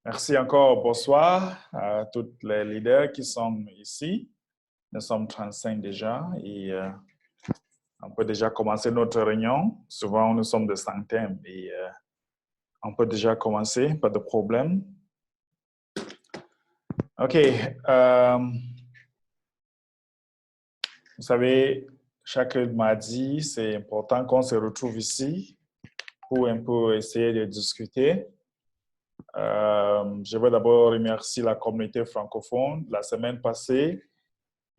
Merci encore. Bonsoir à tous les leaders qui sont ici. Nous sommes 35 déjà et on peut déjà commencer notre réunion. Souvent, nous sommes de centaines et on peut déjà commencer, pas de problème. OK. Vous savez, chaque mardi, c'est important qu'on se retrouve ici pour un peu essayer de discuter. Je veux d'abord remercier la communauté francophone. La semaine passée,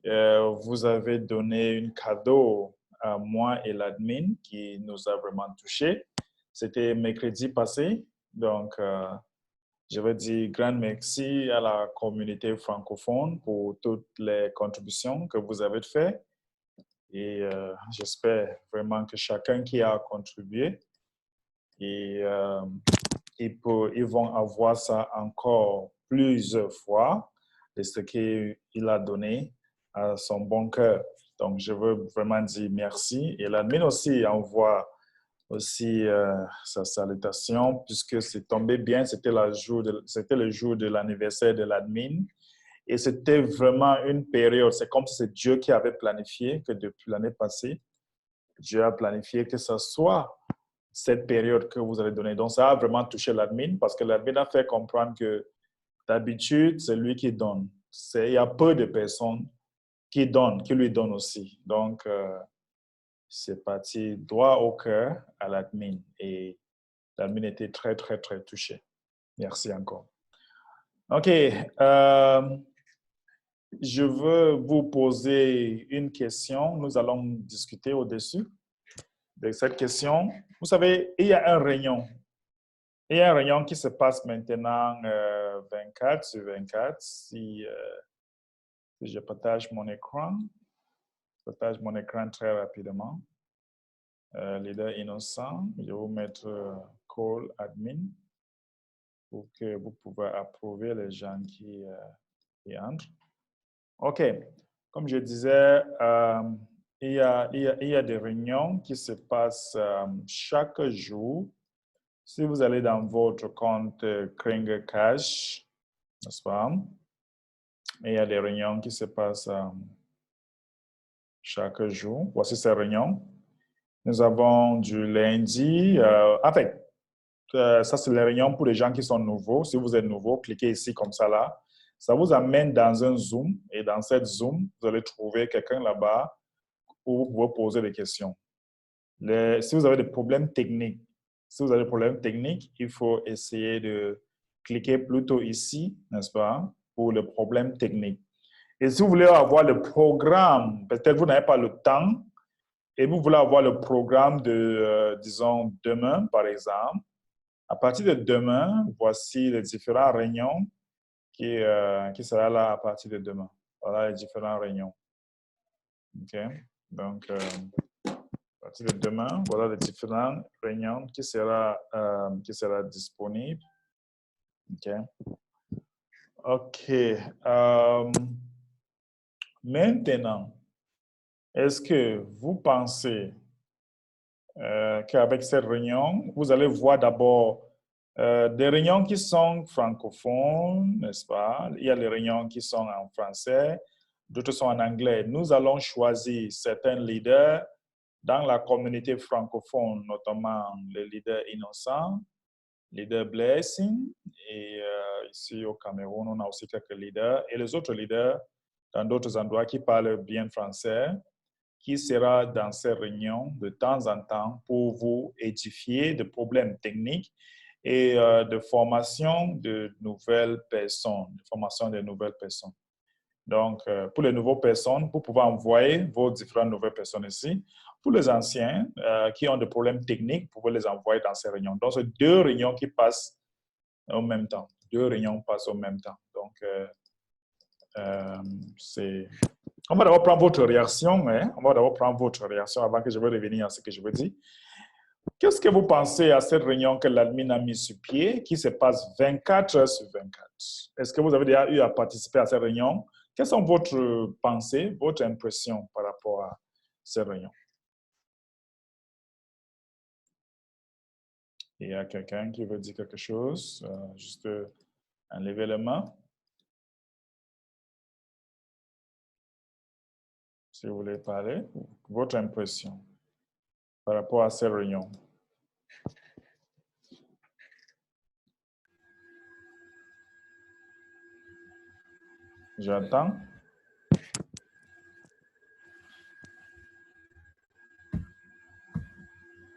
vous avez donné un cadeau à moi et l'admin qui nous a vraiment touchés. C'était mercredi passé. Donc, je veux dire grand merci à la communauté francophone pour toutes les contributions que vous avez faites. Et j'espère vraiment que chacun qui a contribué, et, ils vont avoir ça encore plusieurs fois de ce qu'il a donné à son bon cœur. Donc, je veux vraiment dire merci. Et l'admin aussi envoie aussi sa salutation, puisque c'est tombé bien, c'était le jour de l'anniversaire de l'admin. Et c'était vraiment une période, c'est comme si c'est Dieu qui avait planifié que depuis l'année passée, Dieu a planifié que ce soit cette période que vous allez donner. Donc, ça a vraiment touché l'admin parce que l'admin a fait comprendre que d'habitude, c'est lui qui donne. Il y a peu de personnes qui donnent, qui lui donnent aussi. Donc, c'est parti droit au cœur à l'admin et l'admin était très, très, très touché. Merci encore. OK. Je veux vous poser une question. Nous allons discuter au-dessus de cette question. Vous savez, il y a un réunion. Il y a un réunion qui se passe maintenant 24 sur 24. Si je partage mon écran très rapidement. Leader innocent, je vais vous mettre call admin pour que vous pouvez approuver les gens qui entrent. OK. Comme je disais, il y a des réunions qui se passent chaque jour. Si vous allez dans votre compte Kringer Cash, n'est-ce pas? Il y a des réunions qui se passent chaque jour. Voici ces réunions. Nous avons du lundi. En fait, ça, c'est les réunions pour les gens qui sont nouveaux. Si vous êtes nouveau, cliquez ici comme ça là. Ça vous amène dans un Zoom. Et dans cette Zoom, vous allez trouver quelqu'un là-bas où vous pouvez poser des questions. Si vous avez des problèmes techniques, il faut essayer de cliquer plutôt ici, n'est-ce pas, pour le problème technique. Et si vous voulez avoir le programme, peut-être vous n'avez pas le temps, et vous voulez avoir le programme de, disons, demain, par exemple, à partir de demain, voici les différentes réunions qui seront là à partir de demain. Voilà les différentes réunions. OK? Donc, à partir de demain, voilà les différentes réunions qui sera disponible. OK. OK. Maintenant, est-ce que vous pensez qu'avec cette réunion, vous allez voir d'abord des réunions qui sont francophones, n'est-ce pas? Il y a les réunions qui sont en français, d'autres sont en anglais. Nous allons choisir certains leaders dans la communauté francophone, notamment le leader Innocent, leader Blessing, et ici au Cameroun, on a aussi quelques leaders, et les autres leaders dans d'autres endroits qui parlent bien français, qui sera dans ces réunions de temps en temps pour vous édifier de problèmes techniques et de formation de nouvelles personnes, Donc, pour les nouvelles personnes, vous pouvez envoyer vos différentes nouvelles personnes ici. Pour les anciens qui ont des problèmes techniques, vous pouvez les envoyer dans ces réunions. Donc, c'est deux réunions qui passent au même temps. Donc, c'est... On va d'abord prendre votre réaction, avant que je vais revenir à ce que je veux dire. Qu'est-ce que vous pensez à cette réunion que l'admin a mis sur pied, qui se passe 24 heures sur 24? Est-ce que vous avez déjà eu à participer à cette réunion? Quelles sont votre pensée, votre impression par rapport à cette réunion? Il y a quelqu'un qui veut dire quelque chose? Juste Enlevez les mains. Si vous voulez parler, votre impression par rapport à ces réunions. J'entends.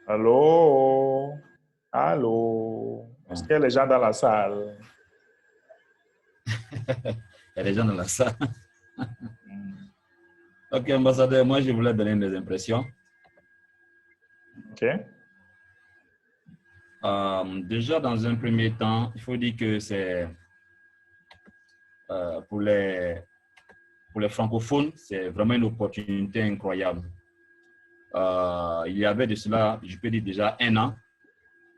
Allô? Allô? Est-ce qu'il y a les gens dans la salle? Il y a des gens dans la salle. Ok, ambassadeur, moi je voulais donner mes impressions. OK. Déjà, dans un premier temps, il faut dire que c'est pour les francophones, c'est vraiment une opportunité incroyable. Il y avait de cela, je peux dire déjà 1 an,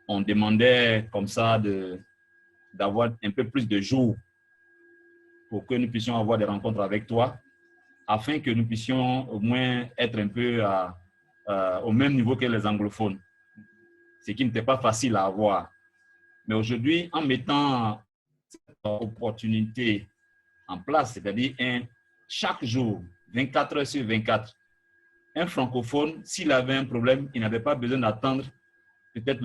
on demandait comme ça d'avoir un peu plus de jours pour que nous puissions avoir des rencontres avec toi, afin que nous puissions au moins être un peu au même niveau que les anglophones, ce qui n'était pas facile à avoir. Mais aujourd'hui, en mettant cette opportunité en place, c'est-à-dire chaque jour, 24 heures sur 24, un francophone, s'il avait un problème, il n'avait pas besoin d'attendre peut-être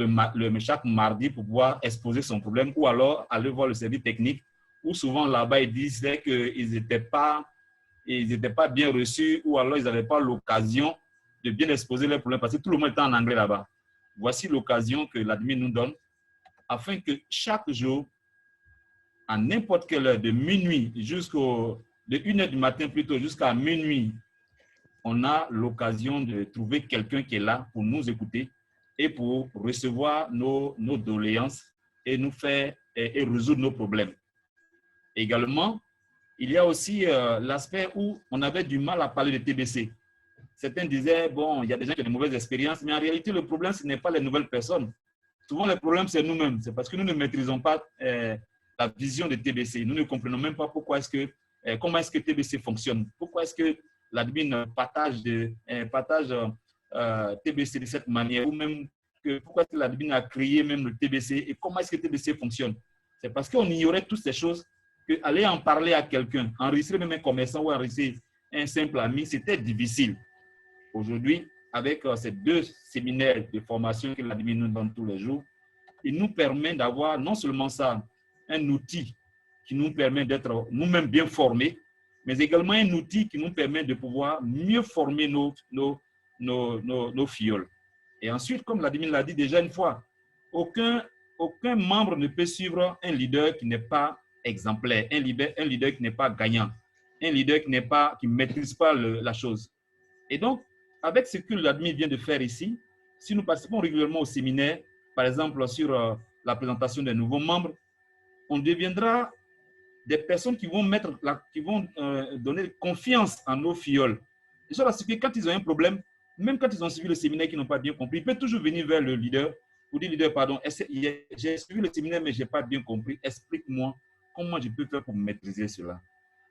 chaque mardi pour pouvoir exposer son problème ou alors aller voir le service technique, où souvent là-bas, ils disaient qu'ils n'étaient pas bien reçus ou alors ils n'avaient pas l'occasion de bien exposer leurs problèmes parce que tout le monde était en anglais là-bas. Voici l'occasion que l'admin nous donne afin que chaque jour, à n'importe quelle heure, de minuit de 1h du matin plutôt jusqu'à minuit, on a l'occasion de trouver quelqu'un qui est là pour nous écouter et pour recevoir nos doléances et nous faire et résoudre nos problèmes. Également, il y a aussi l'aspect où on avait du mal à parler de TBC. Certains disaient, bon, il y a des gens qui ont de mauvaises expériences, mais en réalité, le problème, ce n'est pas les nouvelles personnes. Souvent, le problème, c'est nous-mêmes. C'est parce que nous ne maîtrisons pas la vision de TBC. Nous ne comprenons même pas comment est-ce que TBC fonctionne. Pourquoi est-ce que l'admin partage TBC de cette manière, ou même pourquoi est-ce que l'admin a créé même le TBC et comment est-ce que TBC fonctionne. C'est parce qu'on ignorait toutes ces choses qu'aller en parler à quelqu'un, enregistrer même un commerçant ou enregistrer un simple ami, c'était difficile. Aujourd'hui, avec ces 2 séminaires de formation que l'admin nous donne tous les jours, il nous permet d'avoir non seulement ça, un outil qui nous permet d'être nous-mêmes bien formés, mais également un outil qui nous permet de pouvoir mieux former nos filleuls. Et ensuite, comme l'admin l'a dit déjà une fois, aucun membre ne peut suivre un leader qui n'est pas exemplaire, un leader qui n'est pas gagnant, un leader qui ne maîtrise pas la chose. Et donc, avec ce que l'admin vient de faire ici, si nous participons régulièrement au séminaire, par exemple sur la présentation des nouveaux membres, on deviendra des personnes qui vont donner confiance en nos filleuls. Et cela signifie que quand ils ont un problème, même quand ils ont suivi le séminaire qu'ils n'ont pas bien compris, ils peuvent toujours venir vers le leader pour dire, leader, pardon, j'ai suivi le séminaire, mais je n'ai pas bien compris. Explique-moi comment je peux faire pour maîtriser cela.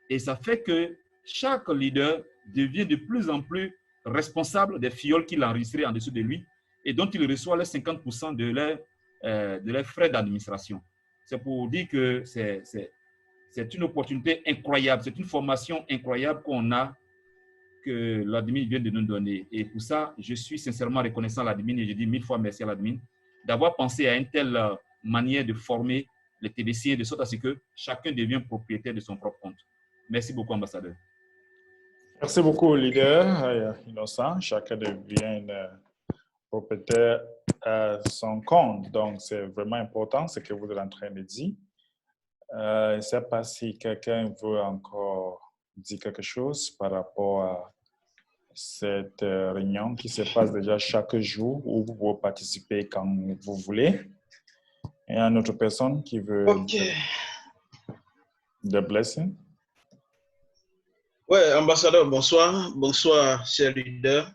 Et ça fait que chaque leader devient de plus en plus responsable des filleuls qu'il a enregistrés en dessous de lui et dont il reçoit les 50% de leurs frais d'administration. C'est pour dire que c'est une opportunité incroyable, c'est une formation incroyable qu'on a, que l'admin vient de nous donner. Et pour ça, je suis sincèrement reconnaissant à l'admin et je dis 1000 fois merci à l'admin d'avoir pensé à une telle manière de former les TBC de sorte à ce que chacun devienne propriétaire de son propre compte. Merci beaucoup, ambassadeur. Merci beaucoup, leader Innocent. Chacun devient propriétaire à son compte. Donc, c'est vraiment important ce que vous êtes en train de dire. Je ne sais pas si quelqu'un veut encore dire quelque chose par rapport à cette réunion qui se passe déjà chaque jour où vous pouvez participer quand vous voulez. Il y a une autre personne qui veut the blessing. Oui, ambassadeur, bonsoir. Bonsoir, cher leader.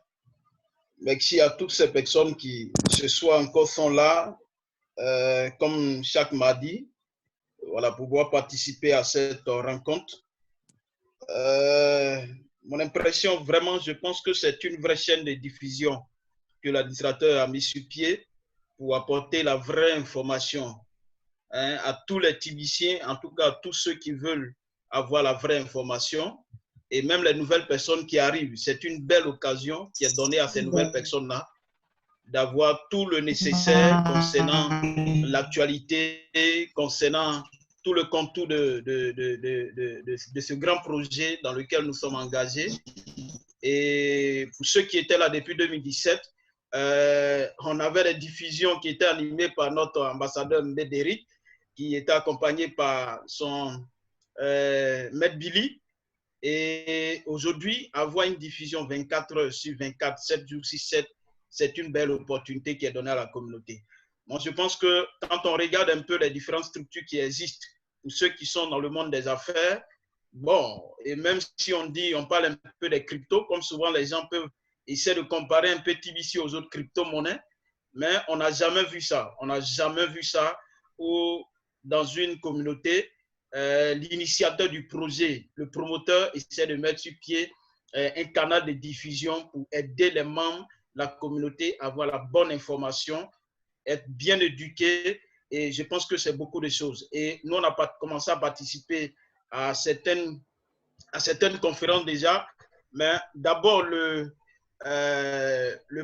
Merci à toutes ces personnes qui ce soir encore sont là, comme chaque mardi, voilà, pour pouvoir participer à cette rencontre. Mon impression, vraiment, je pense que c'est une vraie chaîne de diffusion que l'administrateur a mis sur pied pour apporter la vraie information hein, à tous les tibiciens, en tout cas à tous ceux qui veulent avoir la vraie information et même les nouvelles personnes qui arrivent. C'est une belle occasion qui est donnée à ces nouvelles personnes-là d'avoir tout le nécessaire concernant l'actualité, concernant tout le contour de ce grand projet dans lequel nous sommes engagés. Et pour ceux qui étaient là depuis 2017, on avait des diffusions qui étaient animées par notre ambassadeur Mbederic, qui était accompagné par son maître Billy. Et aujourd'hui, avoir une diffusion 24 heures sur 24, 7 jours sur 7, c'est une belle opportunité qui est donnée à la communauté. Moi, je pense que quand on regarde un peu les différentes structures qui existent, pour ceux qui sont dans le monde des affaires, bon, et même si on parle un peu des cryptos, comme souvent les gens peuvent essayer de comparer un peu TBC aux autres crypto-monnaies, mais on n'a jamais vu ça. On n'a jamais vu ça où dans une communauté, l'initiateur du projet, le promoteur, essaie de mettre sur pied un canal de diffusion pour aider les membres de la communauté à avoir la bonne information, être bien éduqués. Et je pense que c'est beaucoup de choses. Et nous, on a commencé à participer à certaines conférences déjà, mais d'abord le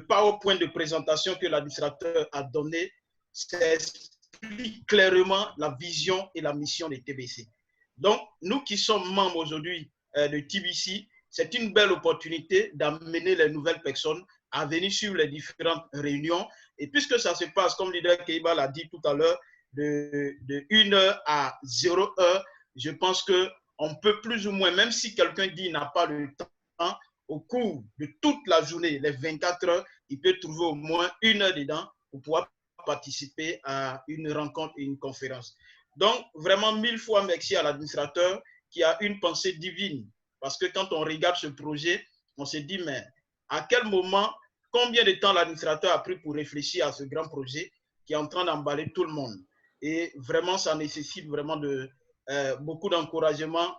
PowerPoint de présentation que l'administrateur a donné, c'est explique clairement la vision et la mission des TBC. Donc, nous qui sommes membres aujourd'hui de TBC, c'est une belle opportunité d'amener les nouvelles personnes à venir suivre les différentes réunions. Et puisque ça se passe, comme le leader Keiba l'a dit tout à l'heure, de 1h à 0h, je pense qu'on peut plus ou moins, même si quelqu'un dit qu'il n'a pas le temps, au cours de toute la journée, les 24 heures, il peut trouver au moins 1 heure dedans pour pouvoir participer à une rencontre et une conférence. Donc, vraiment, 1000 fois merci à l'administrateur qui a une pensée divine. Parce que quand on regarde ce projet, on se dit, mais à quel moment, combien de temps l'administrateur a pris pour réfléchir à ce grand projet qui est en train d'emballer tout le monde. Et vraiment, ça nécessite vraiment beaucoup d'encouragement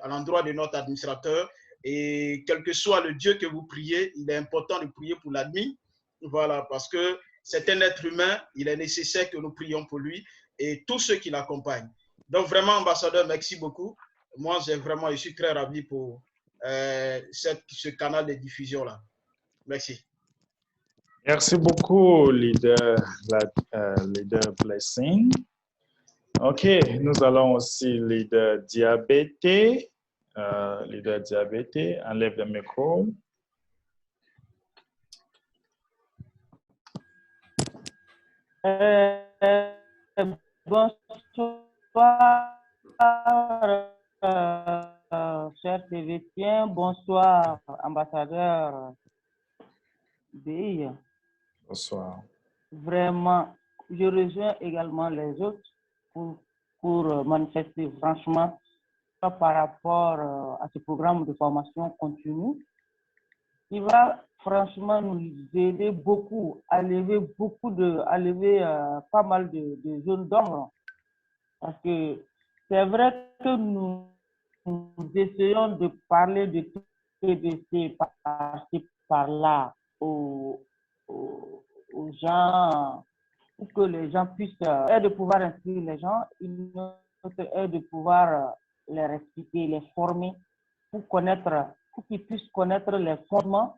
à l'endroit de notre administrateur. Et quel que soit le Dieu que vous priez, il est important de prier pour l'admin. Voilà, parce que c'est un être humain, il est nécessaire que nous prions pour lui et tous ceux qui l'accompagnent. Donc vraiment, ambassadeur, merci beaucoup. Moi, je suis très ravi pour ce canal de diffusion-là. Merci. Merci beaucoup, leader Blessing. OK, nous allons aussi leader Diabété. Leader Diabété, enlève le micro. Bonsoir, chers TVTiens. Bonsoir, ambassadeur BI. Bonsoir. Vraiment, je rejoins également les autres pour manifester franchement par rapport à ce programme de formation continue. Il va franchement nous aider beaucoup à lever pas mal de zones d'ombre. Parce que c'est vrai que nous essayons de parler de TBC par-ci, par-là aux gens, pour que les gens puissent de pouvoir instruire les gens, une autre est de pouvoir les expliquer, les former pour qu'ils puissent connaître les fondements,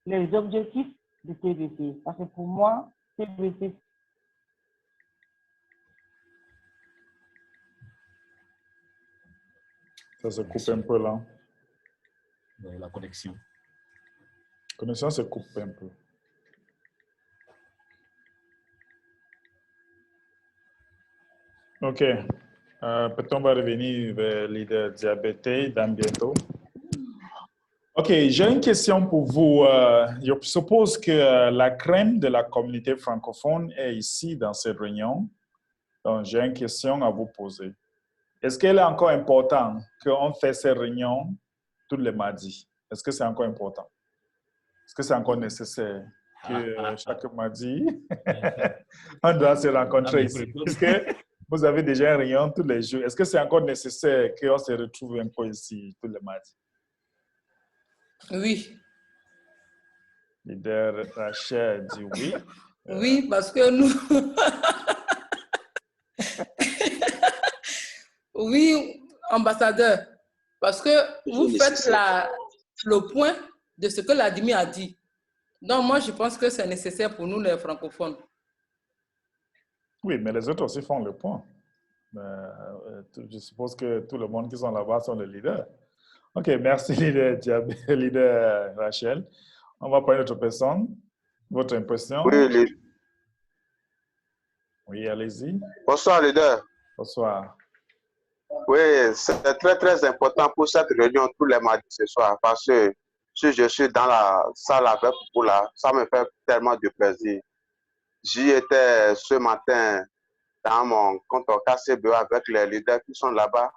les objectifs de TBC. Parce que pour moi, TBC, ça se coupe un peu là. La connexion. La connexion se coupe un peu. OK. Peut-être on va revenir vers le leader diabété dans bientôt. OK, j'ai une question pour vous. Je suppose que la crème de la communauté francophone est ici dans cette réunion. Donc, j'ai une question à vous poser. Est-ce qu'il est encore important qu'on fasse ces réunions tous les mardis? Est-ce que c'est encore important? Est-ce que c'est encore nécessaire que chaque mardi, on doit se rencontrer ici? Est-ce que vous avez déjà une réunion tous les jours? Est-ce que c'est encore nécessaire qu'on se retrouve encore ici tous les mardis? Oui. Leader Rachel dit oui. Oui, parce que nous... Oui, ambassadeur, parce que vous faites le point de ce que l'ADMI a dit. Donc, moi, je pense que c'est nécessaire pour nous, les francophones. Oui, mais les autres aussi font le point. Je suppose que tout le monde qui sont là-bas sont les leaders. OK, merci, leader Rachel. On va prendre une autre personne. Votre impression? Oui, oui, allez-y. Bonsoir, leader. Bonsoir. Oui, c'est très, très important pour cette réunion tous les mardis ce soir parce que si je suis dans la salle avec vous là, ça me fait tellement de plaisir. J'y étais ce matin dans mon compte au KCBO avec les leaders qui sont là-bas,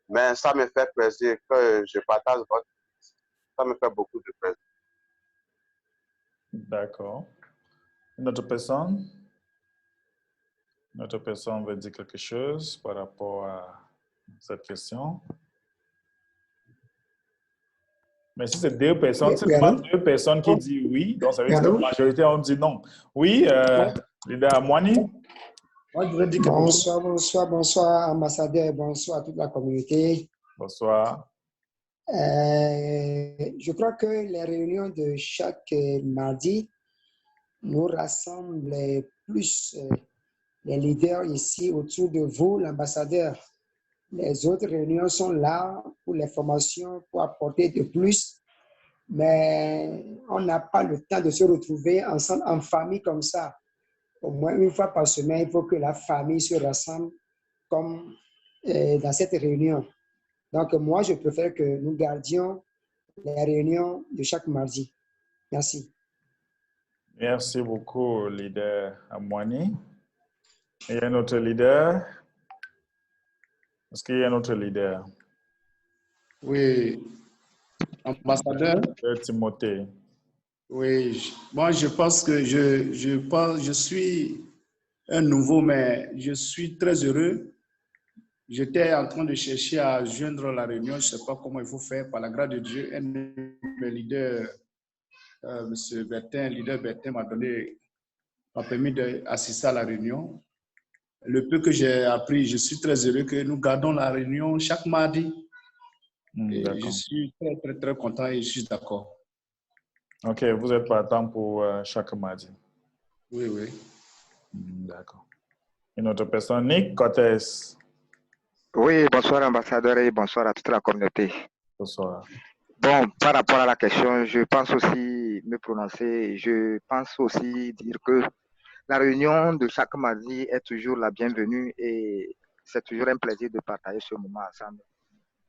mais ça me fait plaisir que je partage votre... Ça me fait beaucoup de plaisir. D'accord. Une autre personne? Une autre personne veut dire quelque chose par rapport à cette question? Mais si c'est deux personnes, c'est seulement deux personnes qui disent oui, donc ça veut dire que la majorité ont dit non. Oui, leader Amwani? Bonsoir, ambassadeur, bonsoir à toute la communauté. Bonsoir. Je crois que les réunions de chaque mardi nous rassemblent plus les leaders ici autour de vous, l'ambassadeur. Les autres réunions sont là pour les formations, pour apporter de plus, mais on n'a pas le temps de se retrouver ensemble en famille comme ça. Au moins une fois par semaine, il faut que la famille se rassemble comme dans cette réunion. Donc, moi, je préfère que nous gardions les réunions de chaque mardi. Merci. Merci beaucoup, leader Amwani. Il y a un autre leader? Est-ce qu'il y a un autre leader? Oui, ambassadeur. Timothée. Oui, moi je pense que je suis un nouveau, mais je suis très heureux. J'étais en train de chercher à joindre la réunion, je ne sais pas comment il faut faire. Par la grâce de Dieu, un de mes leaders, M. Bertin, leader Bertin, m'a permis d'assister à la réunion. Le peu que j'ai appris, je suis très heureux que nous gardons la réunion chaque mardi. Et je suis très, très, très content et je suis d'accord. OK, vous êtes partant pour chaque mardi? Oui, oui. D'accord. Une autre personne, Nick Cortés. Oui, bonsoir ambassadeur et bonsoir à toute la communauté. Bonsoir. Bon, par rapport à la question, je pense aussi me prononcer, je pense aussi dire que la réunion de chaque mardi est toujours la bienvenue et c'est toujours un plaisir de partager ce moment ensemble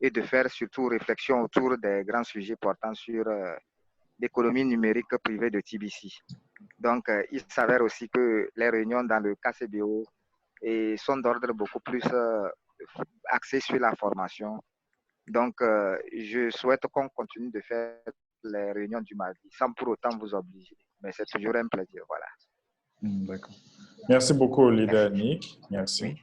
et de faire surtout réflexion autour des grands sujets portant sur l'économie numérique privée de TBC. Donc, il s'avère aussi que les réunions dans le KCBO sont d'ordre beaucoup plus axées sur la formation. Donc, je souhaite qu'on continue de faire les réunions du mardi sans pour autant vous obliger. Mais c'est toujours un plaisir, voilà. D'accord. Merci beaucoup, leader Nick. Merci. Oui.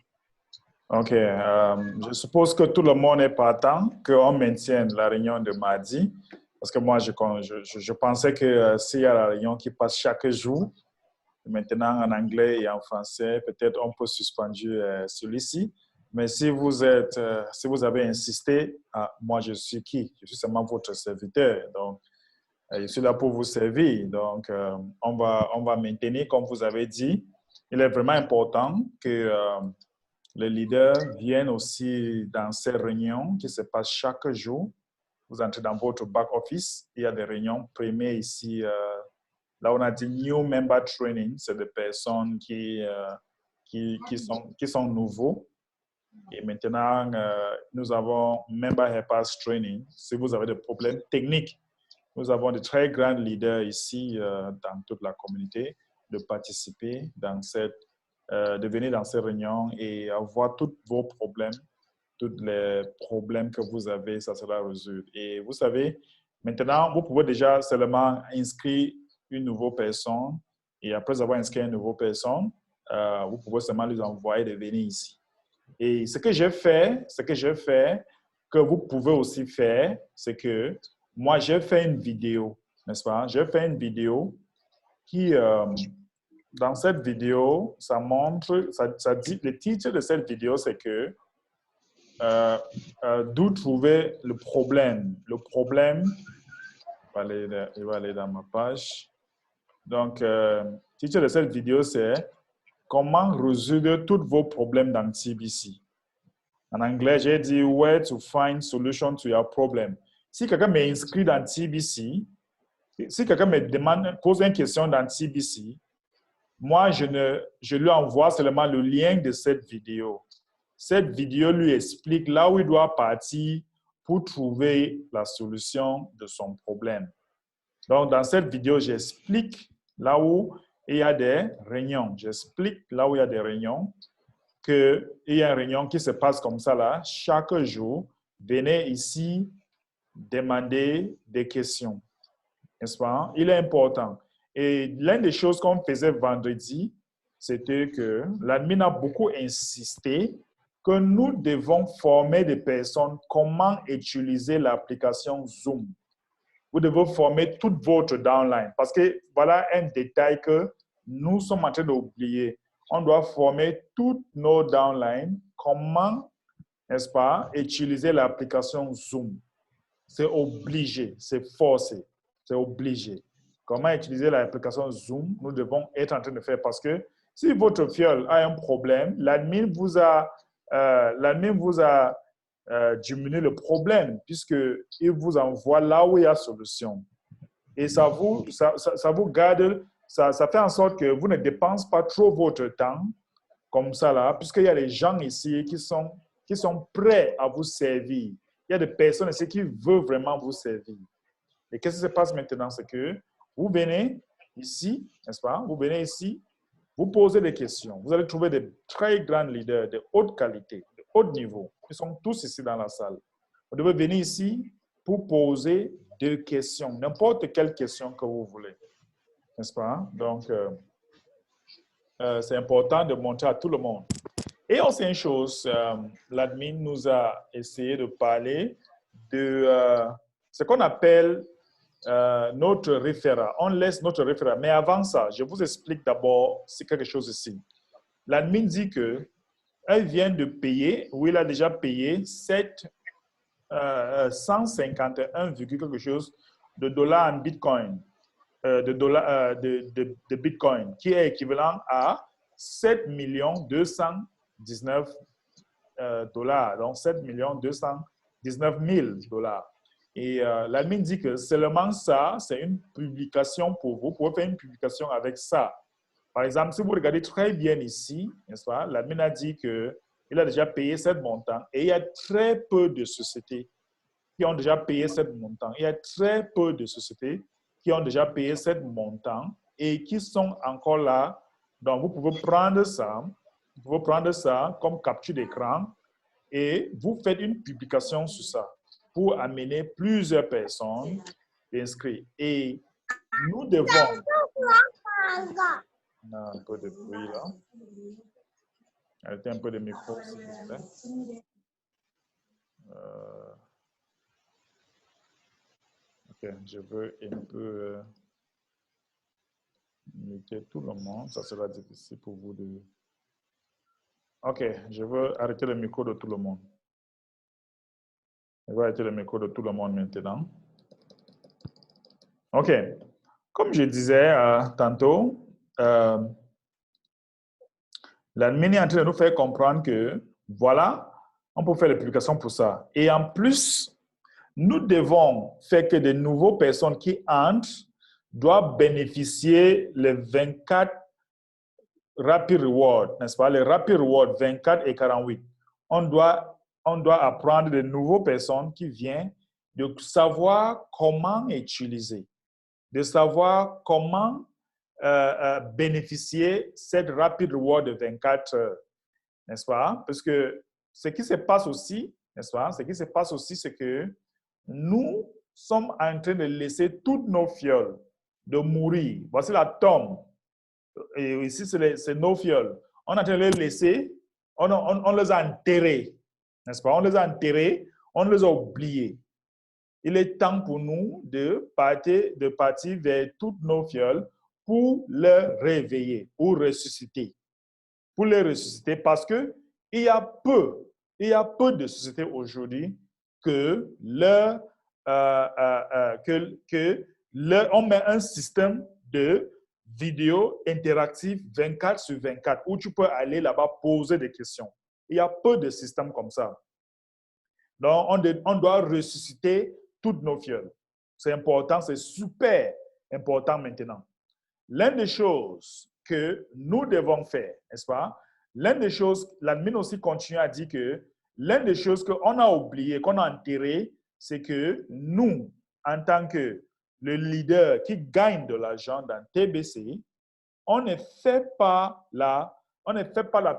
OK. Je suppose que tout le monde est partant, qu'on maintienne la réunion de mardi. Parce que moi, je pensais que s'il y a la réunion qui passe chaque jour, maintenant en anglais et en français, peut-être on peut suspendre celui-ci. Mais si vous avez insisté, moi je suis qui? Je suis seulement votre serviteur. Donc, je suis là pour vous servir. Donc, on va maintenir, comme vous avez dit. Il est vraiment important que les leaders viennent aussi dans ces réunions qui se passent chaque jour. Vous entrez dans votre back-office, il y a des réunions primées ici. Là, on a dit New Member Training, c'est des personnes qui sont nouveaux. Et maintenant, nous avons Member Helpers Training. Si vous avez des problèmes techniques, nous avons de très grands leaders ici dans toute la communauté de participer de venir dans ces réunions et avoir tous vos problèmes, tous les problèmes que vous avez, ça sera résolu. Et vous savez, maintenant, vous pouvez déjà seulement inscrire une nouvelle personne et après avoir inscrit une nouvelle personne, vous pouvez seulement lui envoyer de venir ici. Et ce que j'ai fait, que vous pouvez aussi faire, c'est que moi, j'ai fait une vidéo, n'est-ce pas? J'ai fait une vidéo qui, dans cette vidéo, ça montre, ça dit, le titre de cette vidéo, c'est que d'où trouver le problème. Le problème, il va aller dans ma page. Donc, le titre de cette vidéo, c'est « Comment résoudre tous vos problèmes dans TBC ». En anglais, j'ai dit « Where to find solution to your problem ». Si quelqu'un m'est inscrit dans TBC, si quelqu'un me demande, pose une question dans TBC, moi, je lui envoie seulement le lien de cette vidéo. Cette vidéo lui explique là où il doit partir pour trouver la solution de son problème. Donc, dans cette vidéo, j'explique là où il y a des réunions. J'explique là où il y a des réunions, qu'il y a une réunion qui se passe comme ça là. Chaque jour, venez ici demander des questions. N'est-ce pas? Il est important. Et l'une des choses qu'on faisait vendredi, c'était que l'admin a beaucoup insisté que nous devons former des personnes comment utiliser l'application Zoom. Vous devez former toute votre downline. Parce que voilà un détail que nous sommes en train d'oublier. On doit former toutes nos downlines comment, n'est-ce pas, utiliser l'application Zoom. C'est obligé, c'est forcé, c'est obligé. Comment utiliser l'application Zoom, nous devons être en train de faire parce que si votre fiole a un problème, l'admin vous a diminué le problème puisqu'il vous envoie là où il y a solution. Et ça vous garde, ça fait en sorte que vous ne dépensez pas trop votre temps comme ça là, puisqu'il y a des gens ici qui sont prêts à vous servir. Il y a des personnes ici qui veulent vraiment vous servir. Et qu'est-ce qui se passe maintenant? C'est que vous venez ici, n'est-ce pas? Vous venez ici, vous posez des questions. Vous allez trouver des très grands leaders de haute qualité, de haut niveau. Ils sont tous ici dans la salle. Vous devez venir ici pour poser des questions, n'importe quelle question que vous voulez. N'est-ce pas? Donc, c'est important de montrer à tout le monde. Et aussi une chose, l'admin nous a essayé de parler de ce qu'on appelle notre référent. On laisse notre référent. Mais avant ça, je vous explique d'abord quelque chose ici. L'admin dit qu'elle vient de payer, ou il a déjà payé 151, quelque chose de dollars en Bitcoin, de Bitcoin, qui est équivalent à 7 219 dollars, donc 7 219 000 dollars. Et l'admin dit que seulement ça, c'est une publication pour vous. Vous pouvez faire une publication avec ça. Par exemple, si vous regardez très bien ici, n'est-ce pas, l'admin a dit qu'il a déjà payé ce montant et il y a très peu de sociétés qui ont déjà payé ce montant. Il y a très peu de sociétés qui ont déjà payé ce montant et qui sont encore là. Donc, vous pouvez prendre ça comme capture d'écran et vous faites une publication sur ça pour amener plusieurs personnes inscrites. Et nous devons... On a un peu de bruit là. Arrêtez un peu de micro, s'il vous plaît. Ok, je veux un peu muter tout le monde. Ça sera difficile pour vous de... Ok, je veux arrêter le micro de tout le monde. Je vais arrêter le micro de tout le monde maintenant. OK. Comme je disais tantôt, l'admin est en train de nous faire comprendre que, voilà, on peut faire les publications pour ça. Et en plus, nous devons faire que de nouvelles personnes qui entrent doivent bénéficier les 24 Rapid Rewards, n'est-ce pas? Les Rapid Rewards 24 et 48. On doit apprendre de nouvelles personnes qui viennent de savoir comment utiliser, de savoir comment bénéficier cette Rapid Reward de 24 heures, n'est-ce pas? Parce que ce qui se passe aussi, n'est-ce pas? Ce qui se passe aussi, c'est que nous sommes en train de laisser toutes nos fioles de mourir. Voici la tombe. Et ici, c'est nos fioles. On est en train de les laisser, on les a enterrés. N'est-ce pas? On les a enterrés, on les a oubliés. Il est temps pour nous de partir vers toutes nos fioles pour les réveiller, pour ressusciter. Pour les ressusciter parce qu'il y a peu Il y a peu de sociétés aujourd'hui que on met un système de vidéo interactive 24 sur 24 où tu peux aller là-bas poser des questions. Il y a peu de systèmes comme ça. Donc, on doit ressusciter toutes nos fioles. C'est important, c'est super important maintenant. L'une des choses que nous devons faire, n'est-ce pas? L'une des choses, l'admin aussi continue à dire que l'une des choses qu'on a oublié, qu'on a enterré, c'est que nous, en tant que le leader qui gagne de l'argent dans TBC, on ne fait pas la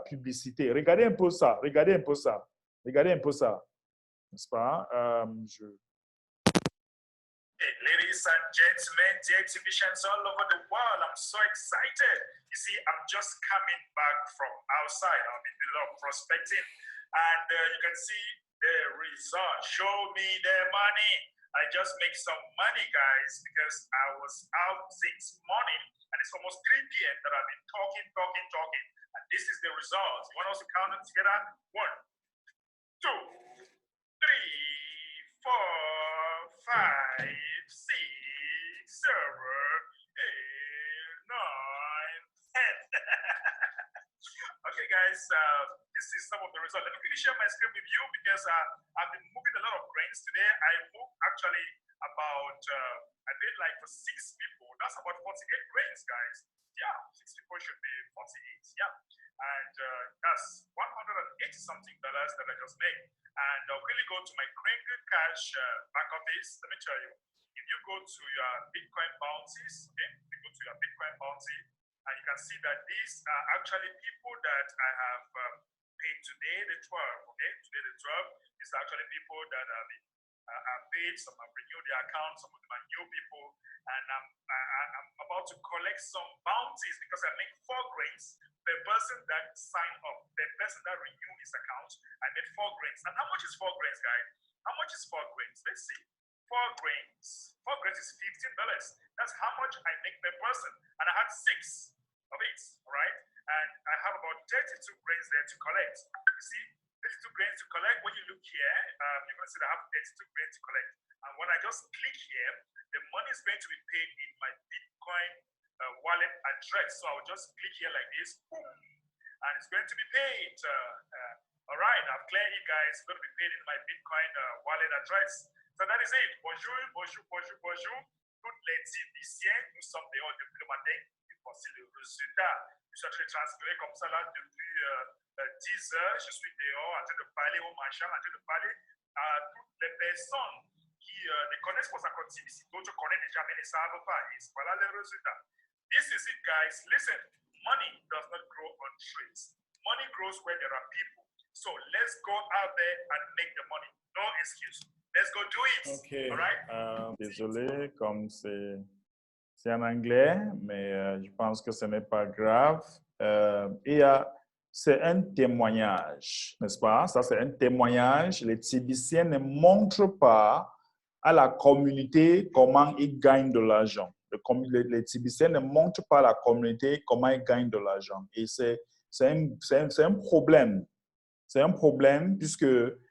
publicité. Regardez un peu ça, regardez un peu ça, regardez un peu ça, n'est-ce pas? Ladies and gentlemen, the exhibitions all over the world. I'm so excited. You see, I'm just coming back from outside. I've been doing a lot of prospecting, and you can see the result. Show me the money. I just make some money, guys, because I was out since morning, and it's almost 3 p.m. that I've been talking, and this is the result. You want us to count them together? 1, 2, 3, 4, 5, 6, 7, 8, 9, 10. Okay, guys, this is some of the results. Let me quickly share my screen with you because I've been moving a lot of grains today. I moved actually about, I paid like for 6 people. That's about 48 grains, guys. Yeah, 6 people should be 48. Yeah. And that's $180 something that I just made. And I'll really go to my Kringle Cash back office. Let me tell you, if you go to your Bitcoin bounties, okay, you go to your Bitcoin bounty, and you can see that these are actually people that I have paid today, the 12, okay? Today, the 12. These are actually people that have paid, some have renewed their accounts, some of them are new people, and I'm about to collect some bounties because I make 4 grains per person that signed up, per person that renewed his account. I made 4 grains. And how much is 4 grains, guys? How much is 4 grains? Let's see. 4 grains. 4 grains is $15. That's how much I make per person. And I had 6 of it, all right? And I have about 32 grains there to collect. You see, 32 grains to collect. When you look here, you're going to see that I have 32 grains to collect. And when I just click here, the money is going to be paid in my Bitcoin wallet address. So I'll just click here like this, boom, and it's going to be paid. All right, I've cleared it, guys. It's going to be paid in my Bitcoin wallet address. So that is it. Bonjour, bonjour, bonjour, bonjour. Toutes les Tibiciens, nous sommes dehors depuis le matin. Et voici le résultat. Je suis en train de transpirer comme ça là depuis 10 heures. Je suis dehors en train de parler aux marchands, en train de parler à toutes les personnes qui ne connaissent pas encore TBC. D'autres connaissent déjà, mais ne savent pas. Et voilà le résultat. This is it, guys. Listen, money does not grow on trees. Money grows where there are people. So let's go out there and make the money. No excuse. Let's go do it. Okay. All right? Désolé, comme c'est en anglais, mais je pense que ce n'est pas grave. C'est un témoignage, n'est-ce pas? Ça, c'est un témoignage. Les Tibiciens ne montrent pas à la communauté comment ils gagnent de l'argent. Les Tibiciens ne montrent pas à la communauté comment ils gagnent de l'argent. Et c'est un problème. C'est un problème puisque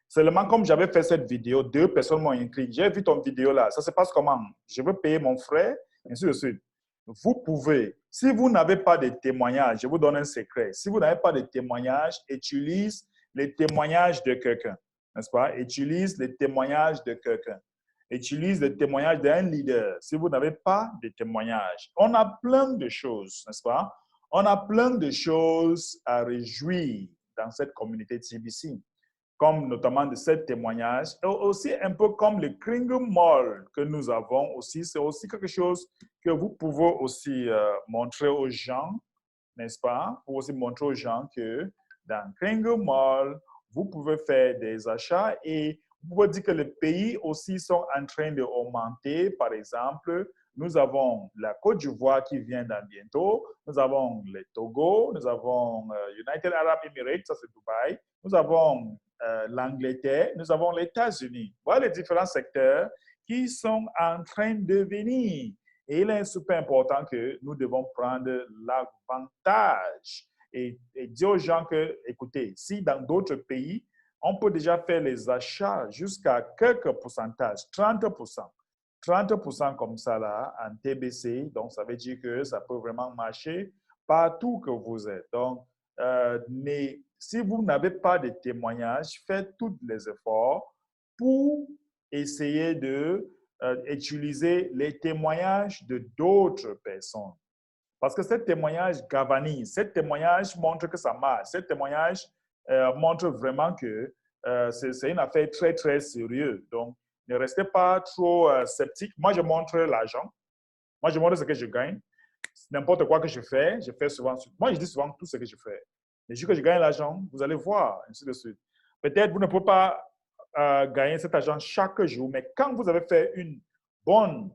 seulement comme j'avais fait cette vidéo, 2 personnes m'ont écrit, j'ai vu ton vidéo là, ça se passe comment? Je veux payer mon frère, ainsi de suite. Vous pouvez, si vous n'avez pas de témoignages, je vous donne un secret, si vous n'avez pas de témoignages, utilise les témoignages de quelqu'un, n'est-ce pas? Utilise les témoignages de quelqu'un. Utilise les témoignages d'un leader. Si vous n'avez pas de témoignages, on a plein de choses, n'est-ce pas? On a plein de choses à réjouir dans cette communauté TBC, comme notamment de ces témoignages, et aussi un peu comme le Kringle Mall que nous avons aussi. C'est aussi quelque chose que vous pouvez aussi montrer aux gens, n'est-ce pas? Pour aussi montrer aux gens que dans Kringle Mall, vous pouvez faire des achats et vous pouvez dire que les pays aussi sont en train d'augmenter. Par exemple, nous avons la Côte d'Ivoire qui vient dans bientôt. Nous avons le Togo. Nous avons United Arab Emirates, ça c'est Dubaï. Nous avons l'Angleterre. Nous avons les États-Unis. Voilà les différents secteurs qui sont en train de venir. Et il est super important que nous devons prendre l'avantage et dire aux gens que, écoutez, si dans d'autres pays, on peut déjà faire les achats jusqu'à quelques pourcentages, 30%. 30% comme ça là, en TBC, donc ça veut dire que ça peut vraiment marcher partout que vous êtes. Donc, mais si vous n'avez pas de témoignages, faites tous les efforts pour essayer de utiliser les témoignages de d'autres personnes. Parce que ces témoignages galvanisent, ces témoignages montrent que ça marche, ces témoignages montrent vraiment que c'est une affaire très, très sérieuse. Donc, ne restez pas trop sceptique. Moi, je montre l'argent. Moi, je montre ce que je gagne. N'importe quoi que je fais souvent. Moi, je dis souvent tout ce que je fais. Les jours que je gagne l'argent, vous allez voir, ainsi de suite. Peut-être vous ne pouvez pas gagner cet argent chaque jour, mais quand vous avez fait une bonne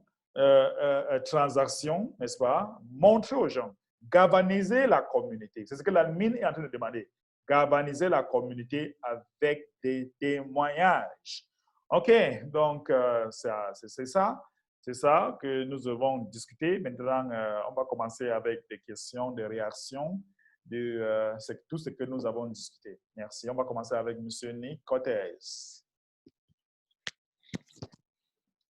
transaction, n'est-ce pas, montrez aux gens, galvanisez la communauté. C'est ce que l'admin est en train de demander. Galvaniser la communauté avec des témoignages. OK, donc c'est ça. C'est ça que nous avons discuté. Maintenant, on va commencer avec des questions, des réactions de tout ce que nous avons discuté. Merci. On va commencer avec M. Nick Cortez.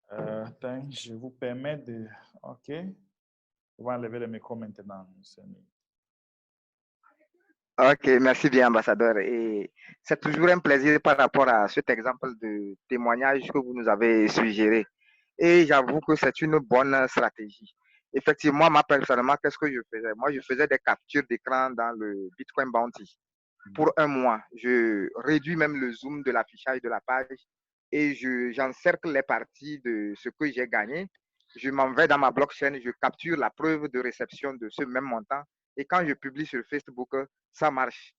Je vous permets de... OK. Je vais enlever le micro maintenant, M. Nick. Ok, merci bien, ambassadeur. Et c'est toujours un plaisir par rapport à cet exemple de témoignage que vous nous avez suggéré. Et j'avoue que c'est une bonne stratégie. Effectivement, moi, personnellement, qu'est-ce que je faisais? Moi, je faisais des captures d'écran dans le Bitcoin Bounty. Pour un mois, je réduis même le zoom de l'affichage de la page et j'encercle les parties de ce que j'ai gagné. Je m'en vais dans ma blockchain, je capture la preuve de réception de ce même montant. Et quand je publie sur Facebook, ça marche.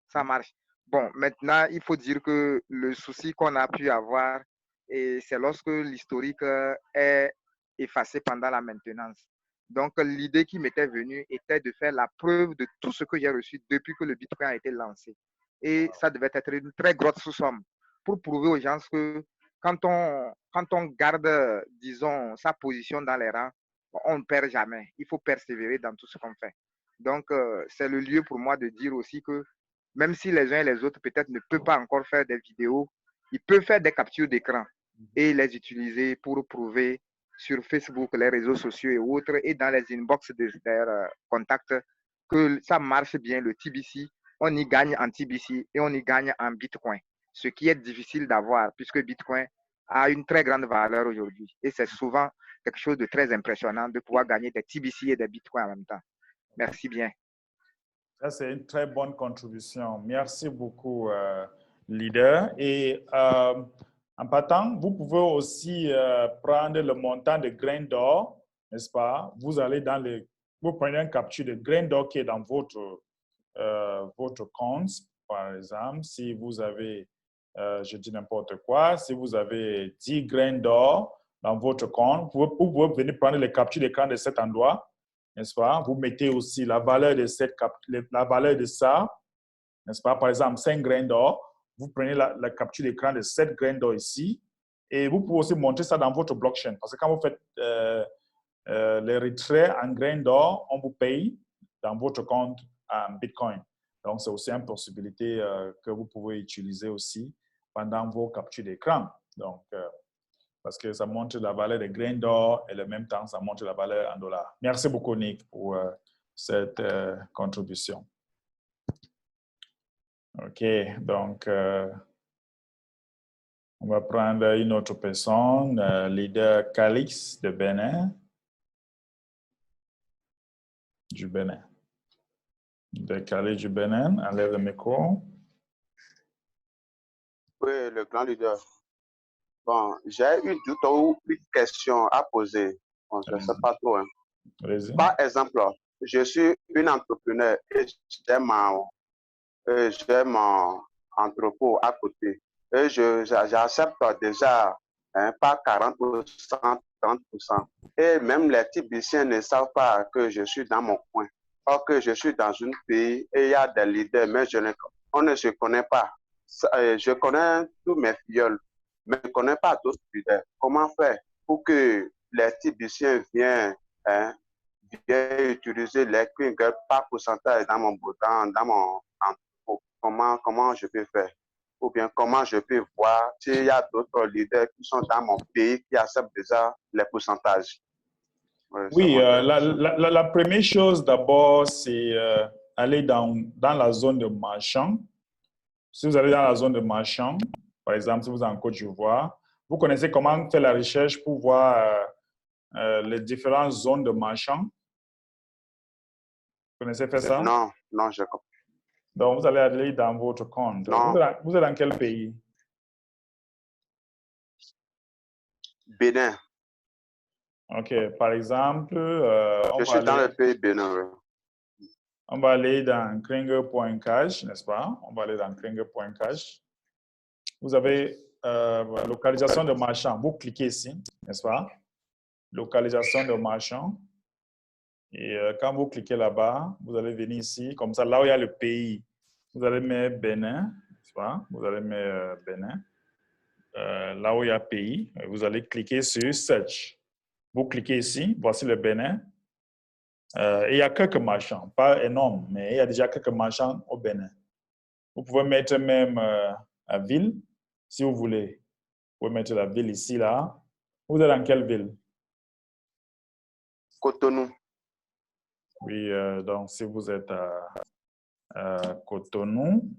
Ça marche. Bon, maintenant, il faut dire que le souci qu'on a pu avoir, c'est lorsque l'historique est effacé pendant la maintenance. Donc, l'idée qui m'était venue était de faire la preuve de tout ce que j'ai reçu depuis que le Bitcoin a été lancé. Et ça devait être une très grosse somme pour prouver aux gens que quand on garde, disons, sa position dans les rangs, on ne perd jamais. Il faut persévérer dans tout ce qu'on fait. Donc, c'est le lieu pour moi de dire aussi que même si les uns et les autres peut-être ne peuvent pas encore faire des vidéos, ils peuvent faire des captures d'écran et les utiliser pour prouver sur Facebook, les réseaux sociaux et autres, et dans les inbox de leurs contacts que ça marche bien, le TBC. On y gagne en TBC et on y gagne en Bitcoin, ce qui est difficile d'avoir puisque Bitcoin a une très grande valeur aujourd'hui. Et c'est souvent quelque chose de très impressionnant de pouvoir gagner des TBC et des Bitcoins en même temps. Merci bien. Ça, c'est une très bonne contribution. Merci beaucoup, leader. Et en partant, vous pouvez aussi prendre le montant de grains d'or, n'est-ce pas? Vous allez dans vous prenez une capture de grains d'or qui est dans votre compte, par exemple. Si vous avez, je dis n'importe quoi, si vous avez 10 grains d'or dans votre compte, vous pouvez venir prendre les captures d'écran de cet endroit, n'est-ce pas? Vous mettez aussi la valeur de ça, n'est-ce pas? Par exemple, 5 grains d'or. Vous prenez la capture d'écran de 7 grains d'or ici et vous pouvez aussi montrer ça dans votre blockchain. Parce que quand vous faites les retraits en grains d'or, on vous paye dans votre compte en Bitcoin. Donc, c'est aussi une possibilité que vous pouvez utiliser aussi pendant vos captures d'écran. Donc, parce que ça montre la valeur des grains d'or et en même temps, ça montre la valeur en dollars. Merci beaucoup, Nick, pour cette contribution. OK, donc, on va prendre une autre personne, leader Calix de Bénin. Du Bénin. De Calix du Bénin, enlève le micro. Oui, le grand leader. Bon, j'ai une doute ou une question à poser. Bon, je ne sais pas trop. Hein. Par exemple, je suis une entrepreneur et j'ai mon entrepôt à côté. Et j'accepte déjà pas 40%, 30%. Et même les Tibiciens ne savent pas que je suis dans mon coin. Or que je suis dans un pays et il y a des leaders, mais on ne se connaît pas. Je connais tous mes filleuls, mais je ne connais pas d'autres leaders. Comment faire pour que les Tibiciens viennent utiliser les Quingers par pourcentage dans mon entrepôt? Comment je peux faire? ou bien comment je peux voir s'il y a d'autres leaders qui sont dans mon pays qui acceptent déjà les pourcentages. Oui, la première chose d'abord, c'est aller dans la zone de marchand. Si vous allez dans la zone de marchand, par exemple, si vous êtes en Côte d'Ivoire, vous connaissez comment faire la recherche pour voir les différentes zones de marchand? Vous connaissez faire ça? Non, non, je comprends. Donc, vous allez aller dans votre compte. Non. Vous êtes dans quel pays? Bénin. OK. Par exemple, je suis dans le pays Bénin. On va aller dans Kringer.cash, n'est-ce pas? On va aller dans Kringer.cash. Vous avez localisation de marchand. Vous cliquez ici, n'est-ce pas? Localisation de marchand. Et quand vous cliquez là-bas, vous allez venir ici. Comme ça, là où il y a le pays, vous allez mettre Bénin, n'est-ce pas? Vous allez mettre Bénin. Là où il y a pays, vous allez cliquer sur Search. Vous cliquez ici, voici le Bénin. Il y a quelques marchands, pas énormes, mais il y a déjà quelques marchands au Bénin. Vous pouvez mettre même la ville, si vous voulez. Vous pouvez mettre la ville ici, là. Vous êtes dans quelle ville? Cotonou. Oui, donc si vous êtes à Cotonou,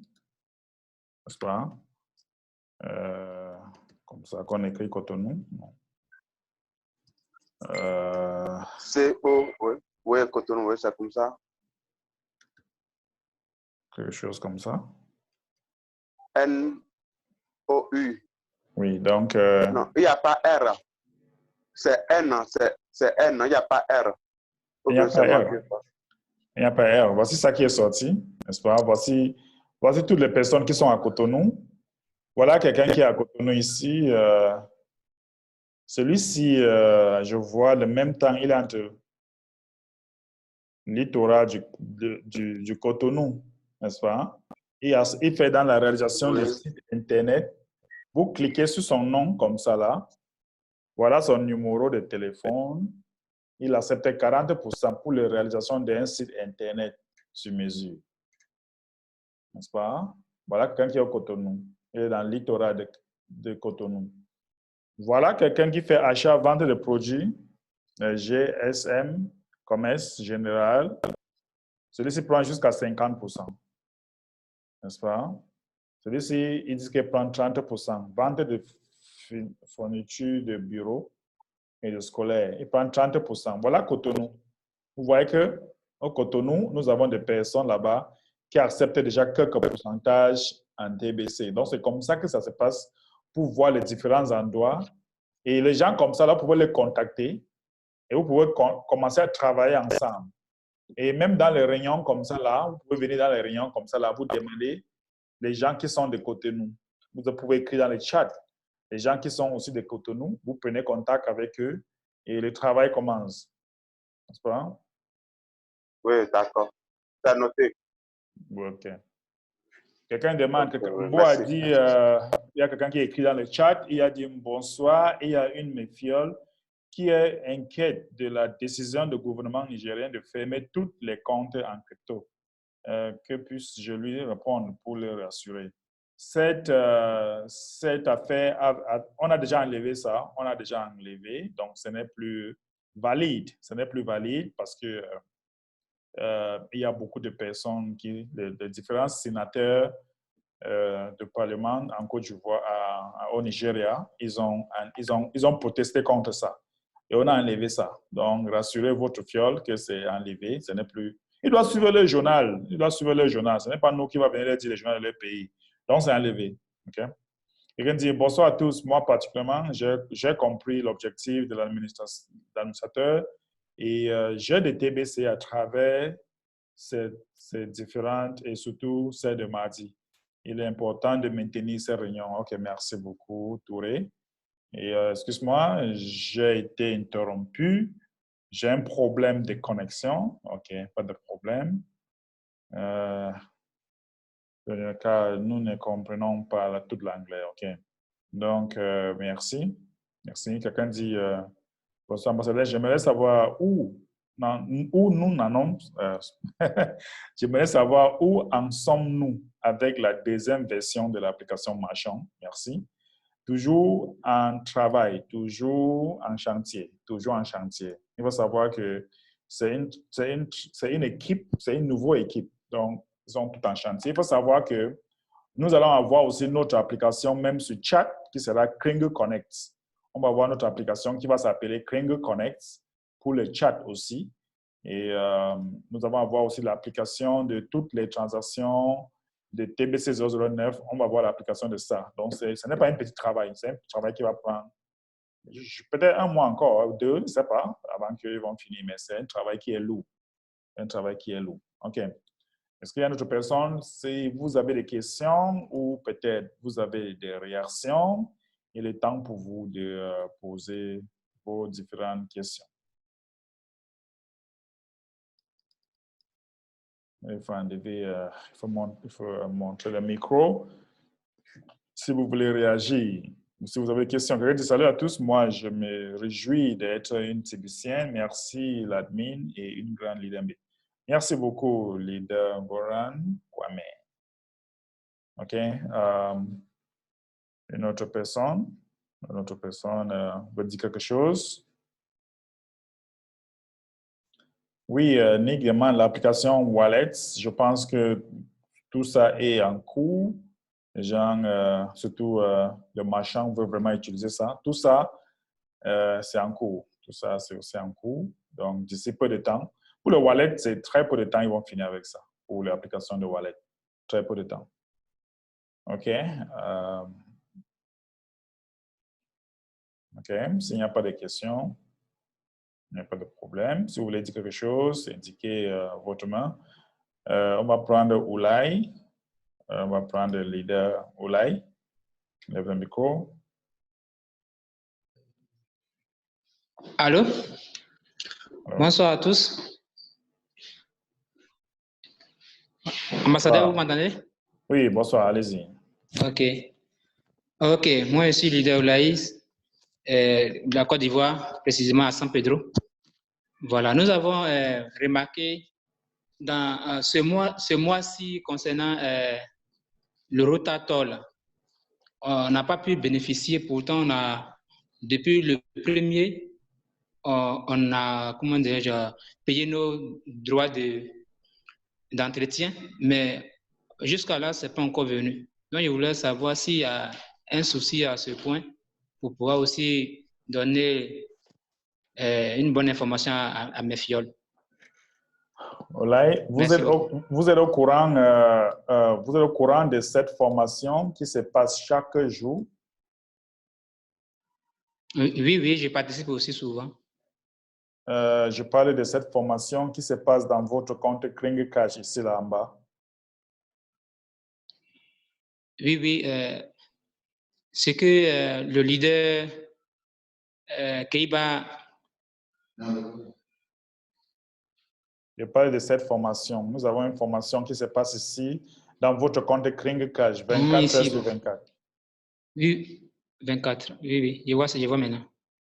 n'est-ce pas? Comme ça qu'on écrit Cotonou. C-O, oui. Oui, Cotonou, oui, c'est comme ça. Quelque chose comme ça. N-O-U. Oui, donc... Non, il n'y a pas R. C'est N, c'est N, il n'y a pas R. Il n'y a pas R. Il n'y a pas R. Voici ça qui est sorti, n'est-ce pas? Voici toutes les personnes qui sont à Cotonou. Voilà quelqu'un qui est à Cotonou ici. Celui-ci, je vois le même temps, il est entre littoral du Cotonou, n'est-ce pas? Il fait dans la réalisation des sites Internet. Vous cliquez sur son nom comme ça là. Voilà son numéro de téléphone. Il accepte 40% pour la réalisation d'un site Internet sur mesure. N'est-ce pas? Voilà quelqu'un qui est au Cotonou. Il est dans le littoral de Cotonou. Voilà quelqu'un qui fait achat-vente de produits, GSM, commerce général. Celui-ci prend jusqu'à 50%. N'est-ce pas? Celui-ci, il dit qu'il prend 30%. Vente de fournitures de bureau et de scolaire. Il prend 30%. Voilà Cotonou. Vous voyez qu'au Cotonou, nous avons des personnes là-bas qui acceptent déjà quelques pourcentages en TBC. Donc, c'est comme ça que ça se passe pour voir les différents endroits. Et les gens comme ça, là, vous pouvez les contacter et vous pouvez commencer à travailler ensemble. Et même dans les réunions comme ça, là, vous pouvez venir dans les réunions comme ça, là, vous demandez les gens qui sont de Cotonou. Vous pouvez écrire dans le chat. Les gens qui sont aussi de Cotonou, vous prenez contact avec eux et le travail commence. N'est-ce pas? Oui, d'accord. C'est noté. OK. Quelqu'un demande, Okay, a dit, il y a quelqu'un qui écrit dans le chat, il a dit bonsoir, il y a une méfiole qui est inquiète de la décision du gouvernement nigérien de fermer tous les comptes en crypto. Que puisse-je lui répondre pour le rassurer? Cette affaire, on a déjà enlevé ça, donc ce n'est plus valide. Ce n'est plus valide parce que il y a beaucoup de personnes, de différents sénateurs de parlement en Côte d'Ivoire, au Nigeria, ils ont protesté contre ça. Et on a enlevé ça. Donc, rassurez votre fiole que c'est enlevé. Ce n'est plus... Il doit suivre le journal. Ce n'est pas nous qui va venir dire les journaux de leur pays. Donc, c'est enlevé. OK? Quelqu'un dit, bonsoir à tous. Moi, particulièrement, j'ai compris l'objectif de l'administrateur et j'ai des TBC à travers ces différentes et surtout celles de mardi. Il est important de maintenir ces réunions. OK, merci beaucoup, Touré. Et excuse-moi, j'ai été interrompu. J'ai un problème de connexion. OK, pas de problème. Car nous ne comprenons pas tout l'anglais. OK. Donc, merci. Merci. Quelqu'un dit, bonsoir, ambassadeur, j'aimerais savoir où nous en sommes. J'aimerais savoir où en sommes-nous avec la deuxième version de l'application marchand. Merci. Toujours en travail, toujours en chantier, toujours en chantier. Il faut savoir que c'est une équipe, c'est une nouvelle équipe. Donc, ils sont tout en chantier. Il faut savoir que nous allons avoir aussi notre application, même sur chat, qui sera Kringle Connect. On va avoir notre application qui va s'appeler Kringle Connect pour le chat aussi. Et nous allons avoir aussi l'application de toutes les transactions de TBC 009. On va avoir l'application de ça. Donc, ce n'est pas un petit travail. C'est un petit travail qui va prendre peut-être un mois encore, 2, je ne sais pas, avant qu'ils vont finir. Mais c'est un travail qui est lourd. Un travail qui est lourd. OK. Est-ce qu'il y a d'autres personnes? Si vous avez des questions ou peut-être vous avez des réactions, il est temps pour vous de poser vos différentes questions. Il faut montrer le micro. Si vous voulez réagir, si vous avez des questions, salut à tous. Moi, je me réjouis d'être une TBCienne. Merci, l'admin et une grande leader. Merci beaucoup, leader Boran Kwame. OK. Une autre personne veut dire quelque chose. Oui, Nick demande l'application Wallet. Je pense que tout ça est en cours. Les gens, surtout le marchand, veut vraiment utiliser ça. Tout ça, c'est en cours. Tout ça, c'est aussi en cours. Donc, d'ici peu de temps. Pour le wallet, c'est très peu de temps, ils vont finir avec ça. Pour l'application de wallet. Très peu de temps. OK. OK. S'il n'y a pas de questions, il n'y a pas de problème. Si vous voulez dire quelque chose, indiquez votre main. On va prendre Oulay. On va prendre le leader Oulay. Lève le micro. Allô? Bonsoir à tous. Ambassadeur, vous m'entendez? Oui, bonsoir, allez-y. OK. OK, moi je suis leader Oulaïs de la Côte d'Ivoire, précisément à San Pedro. Voilà, nous avons remarqué dans ce mois-ci concernant le Rotatol, on n'a pas pu bénéficier, pourtant depuis le premier, on a, comment dirais-je, payé nos droits d'entretien, mais jusqu'à là, ce n'est pas encore venu. Donc, je voulais savoir s'il y a un souci à ce point pour pouvoir aussi donner une bonne information à mes fioles. Olay, vous êtes au courant de cette formation qui se passe chaque jour? Oui, je participe aussi souvent. Je parle de cette formation qui se passe dans votre compte Kringle Cash ici là en bas. Oui, c'est que le leader Keiba. Je parle de cette formation. Nous avons une formation qui se passe ici dans votre compte Kringle Cash, 24 heures sur 24. Oui, 24. Oui, je vois maintenant.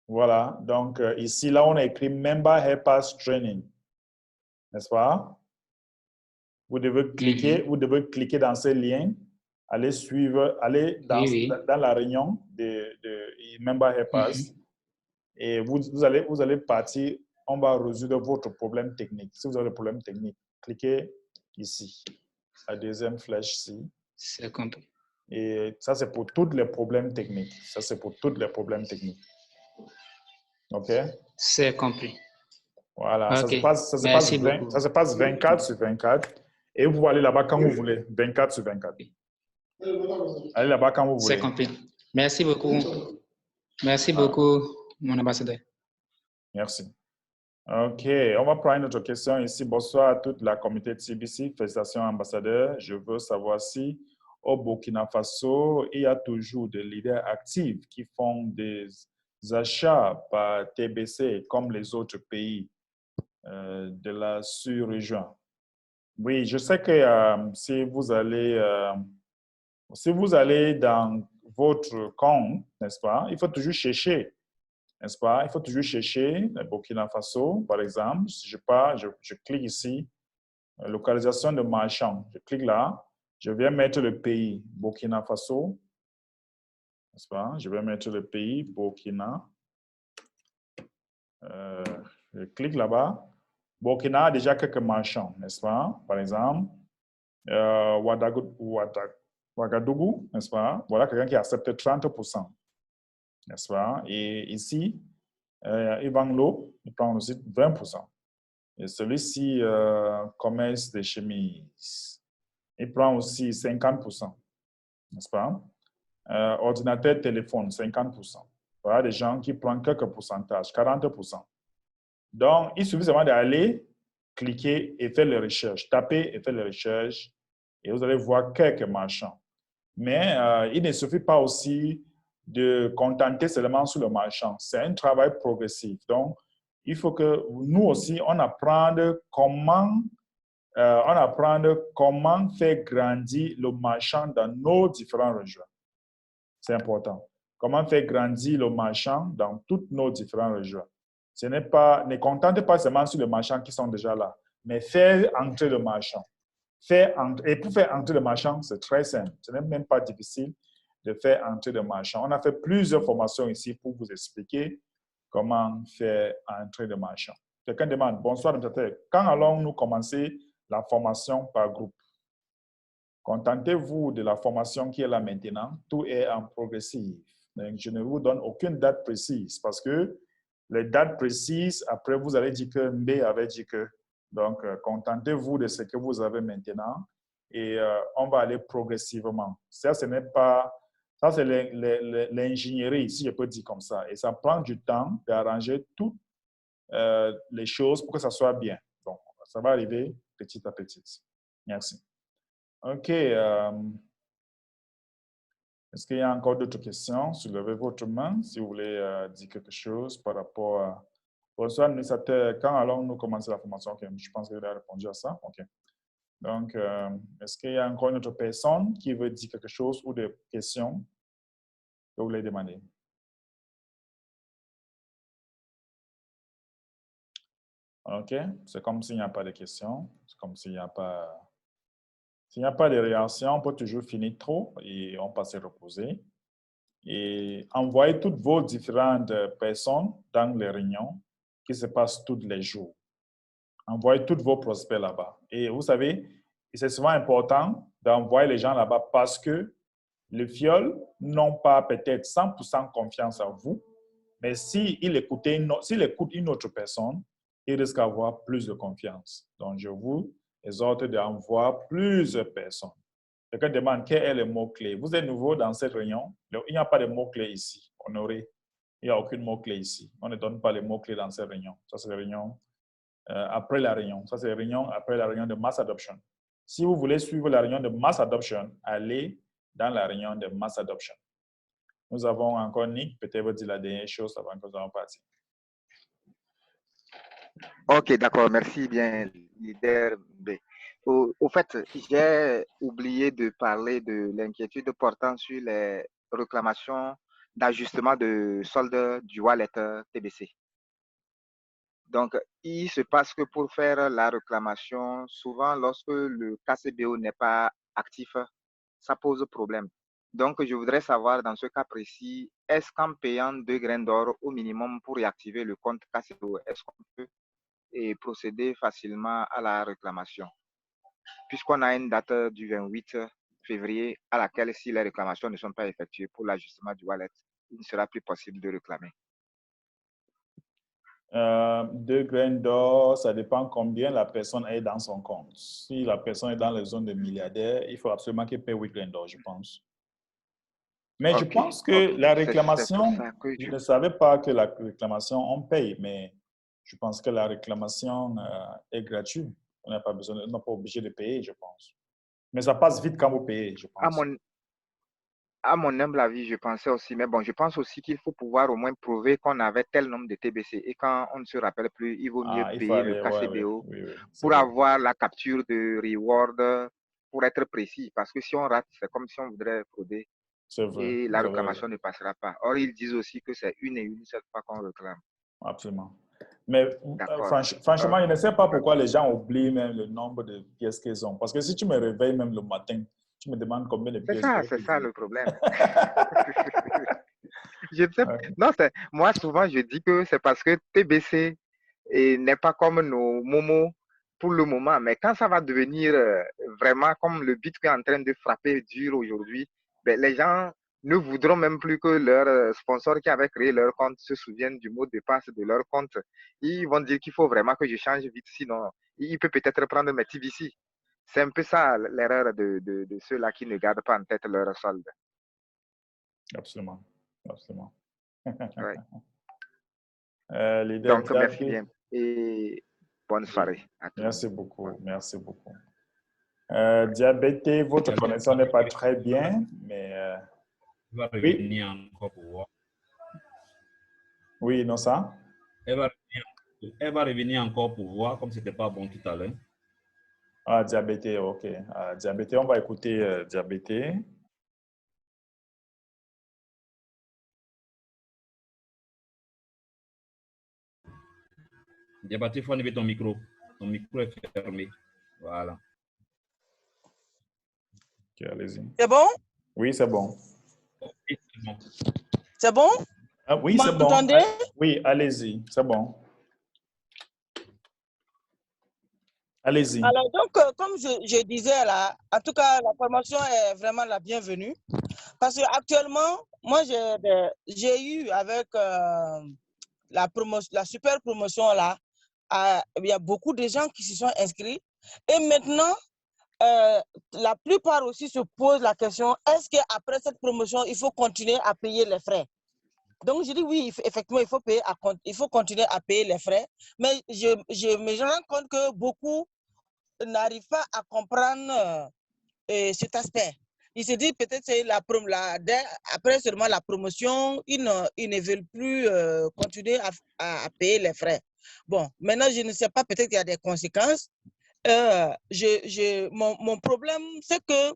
Voilà, donc ici, là, on a écrit Member Helpers Training. N'est-ce pas? Vous devez cliquer dans ce lien, aller suivre, aller dans la réunion de Member Helpers et vous allez partir, on va résoudre votre problème technique. Si vous avez des problèmes techniques, cliquez ici, la deuxième flèche ici. C'est compris. Et ça, c'est pour tous les problèmes techniques. Ça, c'est pour tous les problèmes techniques. OK? C'est compris. Voilà, okay. Ça se passe 24 sur 24 et vous allez là-bas quand vous voulez, 24 sur 24. Allez là-bas quand vous voulez. C'est compris. Merci beaucoup. Merci beaucoup, mon ambassadeur. Merci. OK, on va prendre une autre question ici. Bonsoir à toute la communauté de TBC. Félicitations, ambassadeur. Je veux savoir si au Burkina Faso, il y a toujours des leaders actifs qui font des achats par TBC comme les autres pays de la sous-région. Oui, je sais que si vous allez dans votre compte, n'est-ce pas, il faut toujours chercher, n'est-ce pas? Il faut toujours chercher le Burkina Faso, par exemple. Si je clique ici, localisation de marchand. Je clique là, Je vais mettre le pays Burkina Faso. N'est-ce pas? Je vais mettre le pays Burkina. Je clique là-bas. Burkina a déjà quelques marchands, n'est-ce pas? Par exemple, Ouagadougou, n'est-ce pas? Voilà quelqu'un qui accepte 30%, n'est-ce pas? Et ici, Ivanglo, il prend aussi 20%. Et celui-ci, commerce des chemises, il prend aussi 50%, n'est-ce pas? Ordinateur, téléphone, 50%. Voilà des gens qui prennent quelques pourcentages, 40%. Donc, il suffit seulement d'aller, cliquer et faire les recherches. Taper et faire les recherches et vous allez voir quelques marchands. Mais il ne suffit pas aussi de contenter seulement sur le marchand. C'est un travail progressif. Donc, il faut que nous aussi, on apprenne comment faire grandir le marchand dans nos différentes régions. C'est important. Comment faire grandir le marchand dans toutes nos différentes régions. Ne contentez pas seulement sur les marchands qui sont déjà là, mais faire entrer le marchand. Et pour faire entrer le marchand, c'est très simple. Ce n'est même pas difficile de faire entrer le marchand. On a fait plusieurs formations ici pour vous expliquer comment faire entrer le marchand. Quelqu'un demande, bonsoir, quand allons-nous commencer la formation par groupe? Contentez-vous de la formation qui est là maintenant. Tout est en progressif. Donc, je ne vous donne aucune date précise parce que les dates précises, après, vous allez dire que Mbe avait dit que. Donc, contentez-vous de ce que vous avez maintenant et on va aller progressivement. Ça, ce n'est pas... Ça, c'est l'ingénierie, si je peux dire comme ça. Et ça prend du temps d'arranger toutes les choses pour que ça soit bien. Donc, ça va arriver petit à petit. Merci. OK. Est-ce qu'il y a encore d'autres questions? Soulevez votre main si vous voulez dire quelque chose par rapport à... Bonsoir, administrateur. Quand allons-nous commencer la formation? Okay. Je pense que vous avez répondu à ça. OK. Donc, est-ce qu'il y a encore une autre personne qui veut dire quelque chose ou des questions que vous voulez demander? OK. C'est comme s'il n'y a pas de questions. C'est comme s'il n'y a pas... S'il n'y a pas de réaction, on peut toujours finir trop et on peut se reposer. Et envoyez toutes vos différentes personnes dans les réunions qui se passent tous les jours. Envoyez tous vos prospects là-bas. Et vous savez, c'est souvent important d'envoyer les gens là-bas parce que les fioles n'ont pas peut-être 100% confiance en vous, mais s'ils écoutent une autre personne, ils risquent d'avoir plus de confiance. Donc, je vous exhorte d'envoyer plusieurs personnes. Quelqu'un demande quel est le mot-clé. Vous êtes nouveau dans cette réunion. Il n'y a pas de mot-clé ici. Honoré. Il n'y a aucun mot-clé ici. On ne donne pas les mots-clés dans cette réunion. Ça, c'est la réunion après la réunion. Ça, c'est la réunion après la réunion de mass adoption. Si vous voulez suivre la réunion de mass adoption, allez dans la réunion de mass adoption. Nous avons encore Nick. Peut-être vous dire la dernière chose avant que nous allons partir. Ok, d'accord. Merci bien, leader B. Au fait, j'ai oublié de parler de l'inquiétude portant sur les réclamations d'ajustement de solde du wallet TBC. Donc, il se passe que pour faire la réclamation, souvent lorsque le KCBO n'est pas actif, ça pose problème. Donc, je voudrais savoir dans ce cas précis, est-ce qu'en payant 2 graines d'or au minimum pour réactiver le compte KCBO, est-ce qu'on peut procéder facilement à la réclamation? Puisqu'on a une date du 28 février à laquelle, si les réclamations ne sont pas effectuées pour l'ajustement du wallet, il ne sera plus possible de réclamer. 2 graines d'or, ça dépend combien la personne est dans son compte. Si la personne est dans les zones de milliardaires, il faut absolument qu'elle paie 8 graines d'or, je pense. Mais je pense que la réclamation, je ne savais pas que la réclamation, on paye, mais je pense que la réclamation est gratuite. On n'a pas besoin, on n'est pas obligé de payer, je pense. Mais ça passe vite quand vous payez, je pense. À mon humble avis, je pensais aussi, mais bon, je pense aussi qu'il faut pouvoir au moins prouver qu'on avait tel nombre de TBC et quand on ne se rappelle plus, il vaut mieux payer le KCBO pour avoir la capture de reward pour être précis. Parce que si on rate, c'est comme si on voudrait frauder et la réclamation ne passera pas. Or, ils disent aussi que c'est une seule fois qu'on réclame. Absolument. Mais franchement, je ne sais pas pourquoi les gens oublient même le nombre de pièces qu'ils ont. Parce que si tu me réveilles même le matin, Tu me demandes combien de C'est pièces. c'est ça le problème. Je sais, non, moi, souvent, je dis que c'est parce que TBC n'est pas comme nos Momo pour le moment. Mais quand ça va devenir vraiment comme le Bitcoin est en train de frapper dur aujourd'hui, ben, les gens ne voudront même plus que leur sponsor qui avait créé leur compte se souvienne du mot de passe de leur compte. Ils vont dire qu'il faut vraiment que je change vite, sinon il peut peut-être prendre mes TBC. C'est un peu ça l'erreur de ceux-là qui ne gardent pas en tête leur solde. Absolument. Absolument. Ouais. Donc, merci bien et bonne soirée à tous. Merci beaucoup. Merci beaucoup. Diabété, votre connexion n'est pas très bien, mais... Elle va revenir encore pour voir. Oui, non, ça? Elle va revenir encore pour voir, comme ce n'était pas bon tout à l'heure. Ah, Diabété, ok. Diabété, on va écouter Diabété. Diabété, il faut enlever ton micro. Ton micro est fermé. Voilà. Ok, allez-y. C'est bon? Oui, c'est bon. Oui, c'est bon. C'est bon? Ah, oui, c'est bon. M'entendez? Oui, allez-y, c'est bon. Allez-y. Alors, donc, comme je disais là, en tout cas, la formation est vraiment la bienvenue. Parce qu'actuellement, moi, j'ai eu avec la super promotion là, il y a beaucoup de gens qui se sont inscrits. Et maintenant, la plupart aussi se posent la question, est-ce qu'après cette promotion, il faut continuer à payer les frais? Donc, je dis oui, effectivement, il faut continuer à payer les frais. Mais je me rends compte que beaucoup n'arrivent pas à comprendre cet aspect. Ils se disent peut-être c'est après seulement la promotion, ils ne veulent plus continuer à payer les frais. Bon, maintenant, je ne sais pas, peut-être qu'il y a des conséquences. Mon problème, c'est que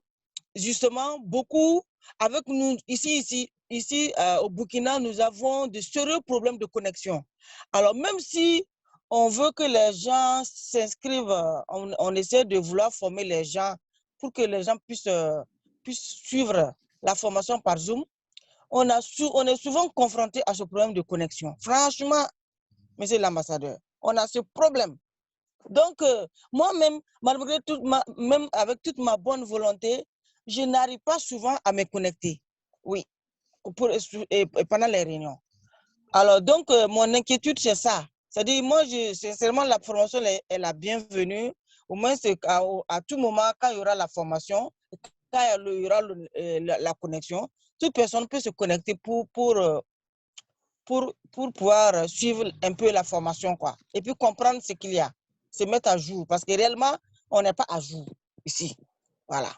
justement, beaucoup, avec nous, ici au Burkina, nous avons de sérieux problèmes de connexion. Alors, même si on veut que les gens s'inscrivent, on essaie de vouloir former les gens pour que les gens puissent suivre la formation par Zoom, on est souvent confronté à ce problème de connexion. Franchement, monsieur l'ambassadeur, on a ce problème. Donc, moi-même, malgré tout, même avec toute ma bonne volonté, je n'arrive pas souvent à me connecter. Oui, pendant les réunions. Alors, donc, mon inquiétude, c'est ça. C'est-à-dire, moi, sincèrement, la formation est la bienvenue. Au moins, c'est à tout moment, quand il y aura la formation, quand il y aura la connexion, toute personne peut se connecter pour pouvoir suivre un peu la formation, quoi. Et puis comprendre ce qu'il y a, se mettre à jour. Parce que réellement, on n'est pas à jour ici. Voilà.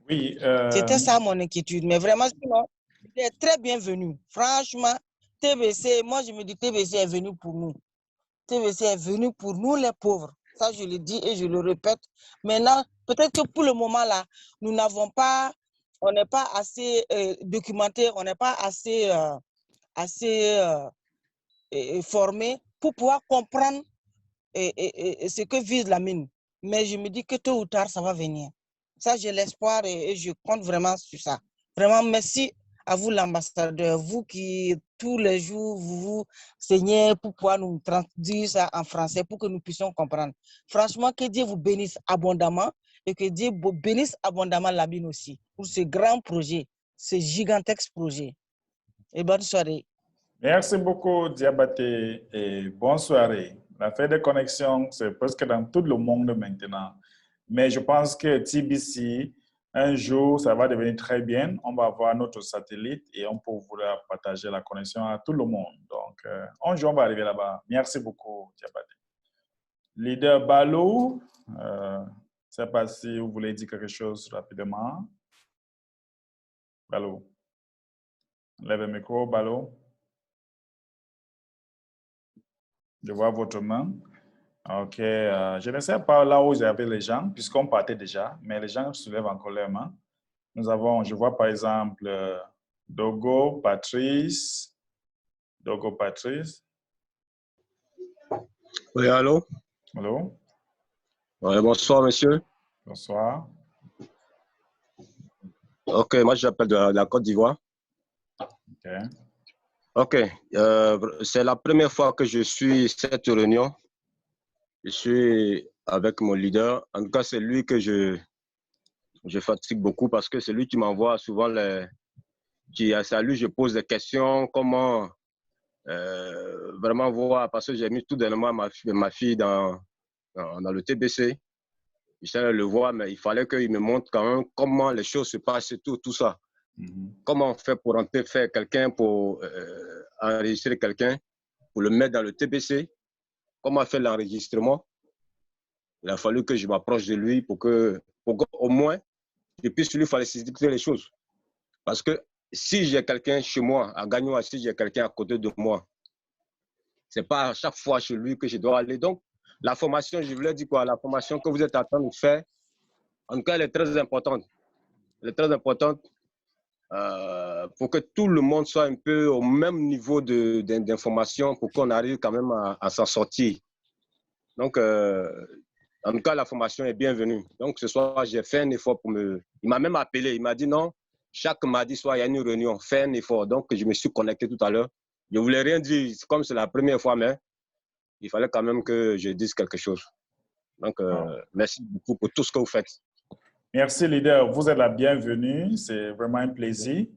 Oui. C'était ça mon inquiétude. Mais vraiment, sinon, il est très bienvenu. Franchement, TBC, moi je me dis TBC est venu pour nous. TBC est venu pour nous les pauvres. Ça, je le dis et je le répète. Maintenant, peut-être que pour le moment là, nous n'avons pas, on n'est pas assez documenté, on n'est pas assez formé pour pouvoir comprendre ce que vise la mine. Mais je me dis que tôt ou tard, ça va venir. Ça, j'ai l'espoir et je compte vraiment sur ça. Vraiment, merci à vous, l'ambassadeur. Vous qui, tous les jours, vous saignez pour pouvoir nous traduire ça en français pour que nous puissions comprendre. Franchement, que Dieu vous bénisse abondamment et que Dieu vous bénisse abondamment la mine aussi pour ce grand projet, ce gigantesque projet. Et bonne soirée. Merci beaucoup, Diabaté, et bonne soirée. L'affaire de connexion, c'est presque dans tout le monde maintenant. Mais je pense que TBC, un jour, ça va devenir très bien. On va avoir notre satellite et on peut vouloir partager la connexion à tout le monde. Donc, un jour, on va arriver là-bas. Merci beaucoup, Diabaté. Leader Balou, je ne sais pas si vous voulez dire quelque chose rapidement. Balou. Lève le micro, Balou. Je vois votre main. OK. Je ne sais pas là où vous avez les gens, puisqu'on partait déjà, mais les gens soulèvent encore leurs mains. Nous avons, je vois par exemple, Dogo, Patrice. Dogo, Patrice. Oui, allô? Allô? Oui, bonsoir, monsieur. Bonsoir. Ok, moi j'appelle de la Côte d'Ivoire. Ok, c'est la première fois que je suis cette réunion. Je suis avec mon leader. En tout cas, c'est lui que je fatigue beaucoup parce que c'est lui qui m'envoie souvent c'est à lui je pose des questions, comment vraiment voir, parce que j'ai mis tout dernièrement ma fille dans le TBC. Je le voir, mais il fallait qu'il me montre quand même comment les choses se passent et tout ça. Comment on fait pour faire quelqu'un, pour enregistrer quelqu'un, pour le mettre dans le TBC, comment faire l'enregistrement. Il a fallu que je m'approche de lui pour qu'au moins, je puisse lui faciliter les choses. Parce que si j'ai quelqu'un chez moi, à Gagnoa, si j'ai quelqu'un à côté de moi, ce n'est pas à chaque fois chez lui que je dois aller. Donc, la formation, je voulais dire quoi? La formation que vous êtes en train de faire, en tout cas, elle est très importante. Elle est très importante pour que tout le monde soit un peu au même niveau d'information pour qu'on arrive quand même à s'en sortir. Donc, en tout cas, la formation est bienvenue. Donc, ce soir, j'ai fait un effort pour me... Il m'a même appelé. Il m'a dit non, chaque mardi soir, il y a une réunion. Fais un effort. Donc, je me suis connecté tout à l'heure. Je ne voulais rien dire, comme c'est la première fois, mais il fallait quand même que je dise quelque chose. Donc, merci beaucoup pour tout ce que vous faites. Merci, leader. Vous êtes la bienvenue. C'est vraiment un plaisir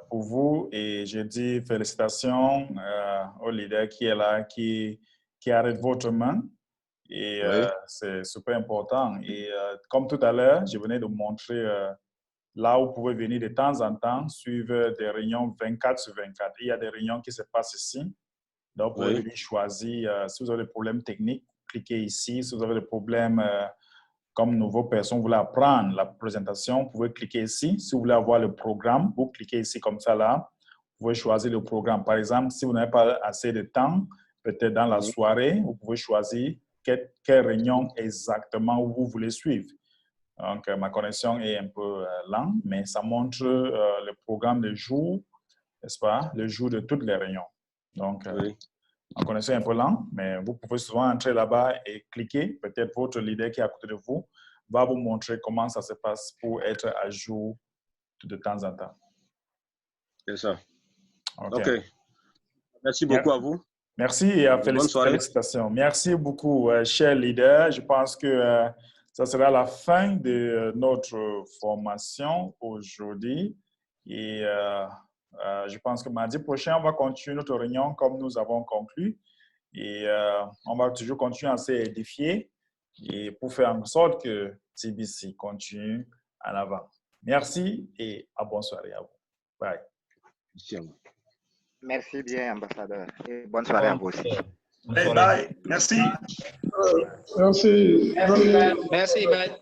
pour vous. Et je dis félicitations au leader qui est là, qui arrête votre main. Et c'est super important. Et comme tout à l'heure, je venais de montrer là où vous pouvez venir de temps en temps, suivre des réunions 24 sur 24. Il y a des réunions qui se passent ici. Donc, vous pouvez venir choisir. Si vous avez des problèmes techniques, cliquez ici. Si vous avez des problèmes comme nouveau personne, vous voulez apprendre la présentation, vous pouvez cliquer ici. Si vous voulez avoir le programme, vous cliquez ici comme ça là. Vous pouvez choisir le programme. Par exemple, si vous n'avez pas assez de temps, peut-être dans la soirée, vous pouvez choisir quelle réunion exactement vous voulez suivre. Donc, ma connexion est un peu lente, mais ça montre le programme de jour, n'est-ce pas, le jour de toutes les réunions. Donc, ma connexion est un peu lente, mais vous pouvez souvent entrer là-bas et cliquer. Peut-être votre leader qui est à côté de vous va vous montrer comment ça se passe pour être à jour de temps en temps. C'est ça. OK. Merci beaucoup à vous. Merci et félicitations. Merci beaucoup, cher leader. Je pense que ça sera la fin de notre formation aujourd'hui. Et je pense que mardi prochain, on va continuer notre réunion comme nous avons conclu. Et on va toujours continuer à s'édifier et pour faire en sorte que TBC continue en avant. Merci et à bonne soirée à vous. Bye. Merci bien, ambassadeur. Et bonne soirée à vous aussi. Bye bye. Merci. Merci, bye.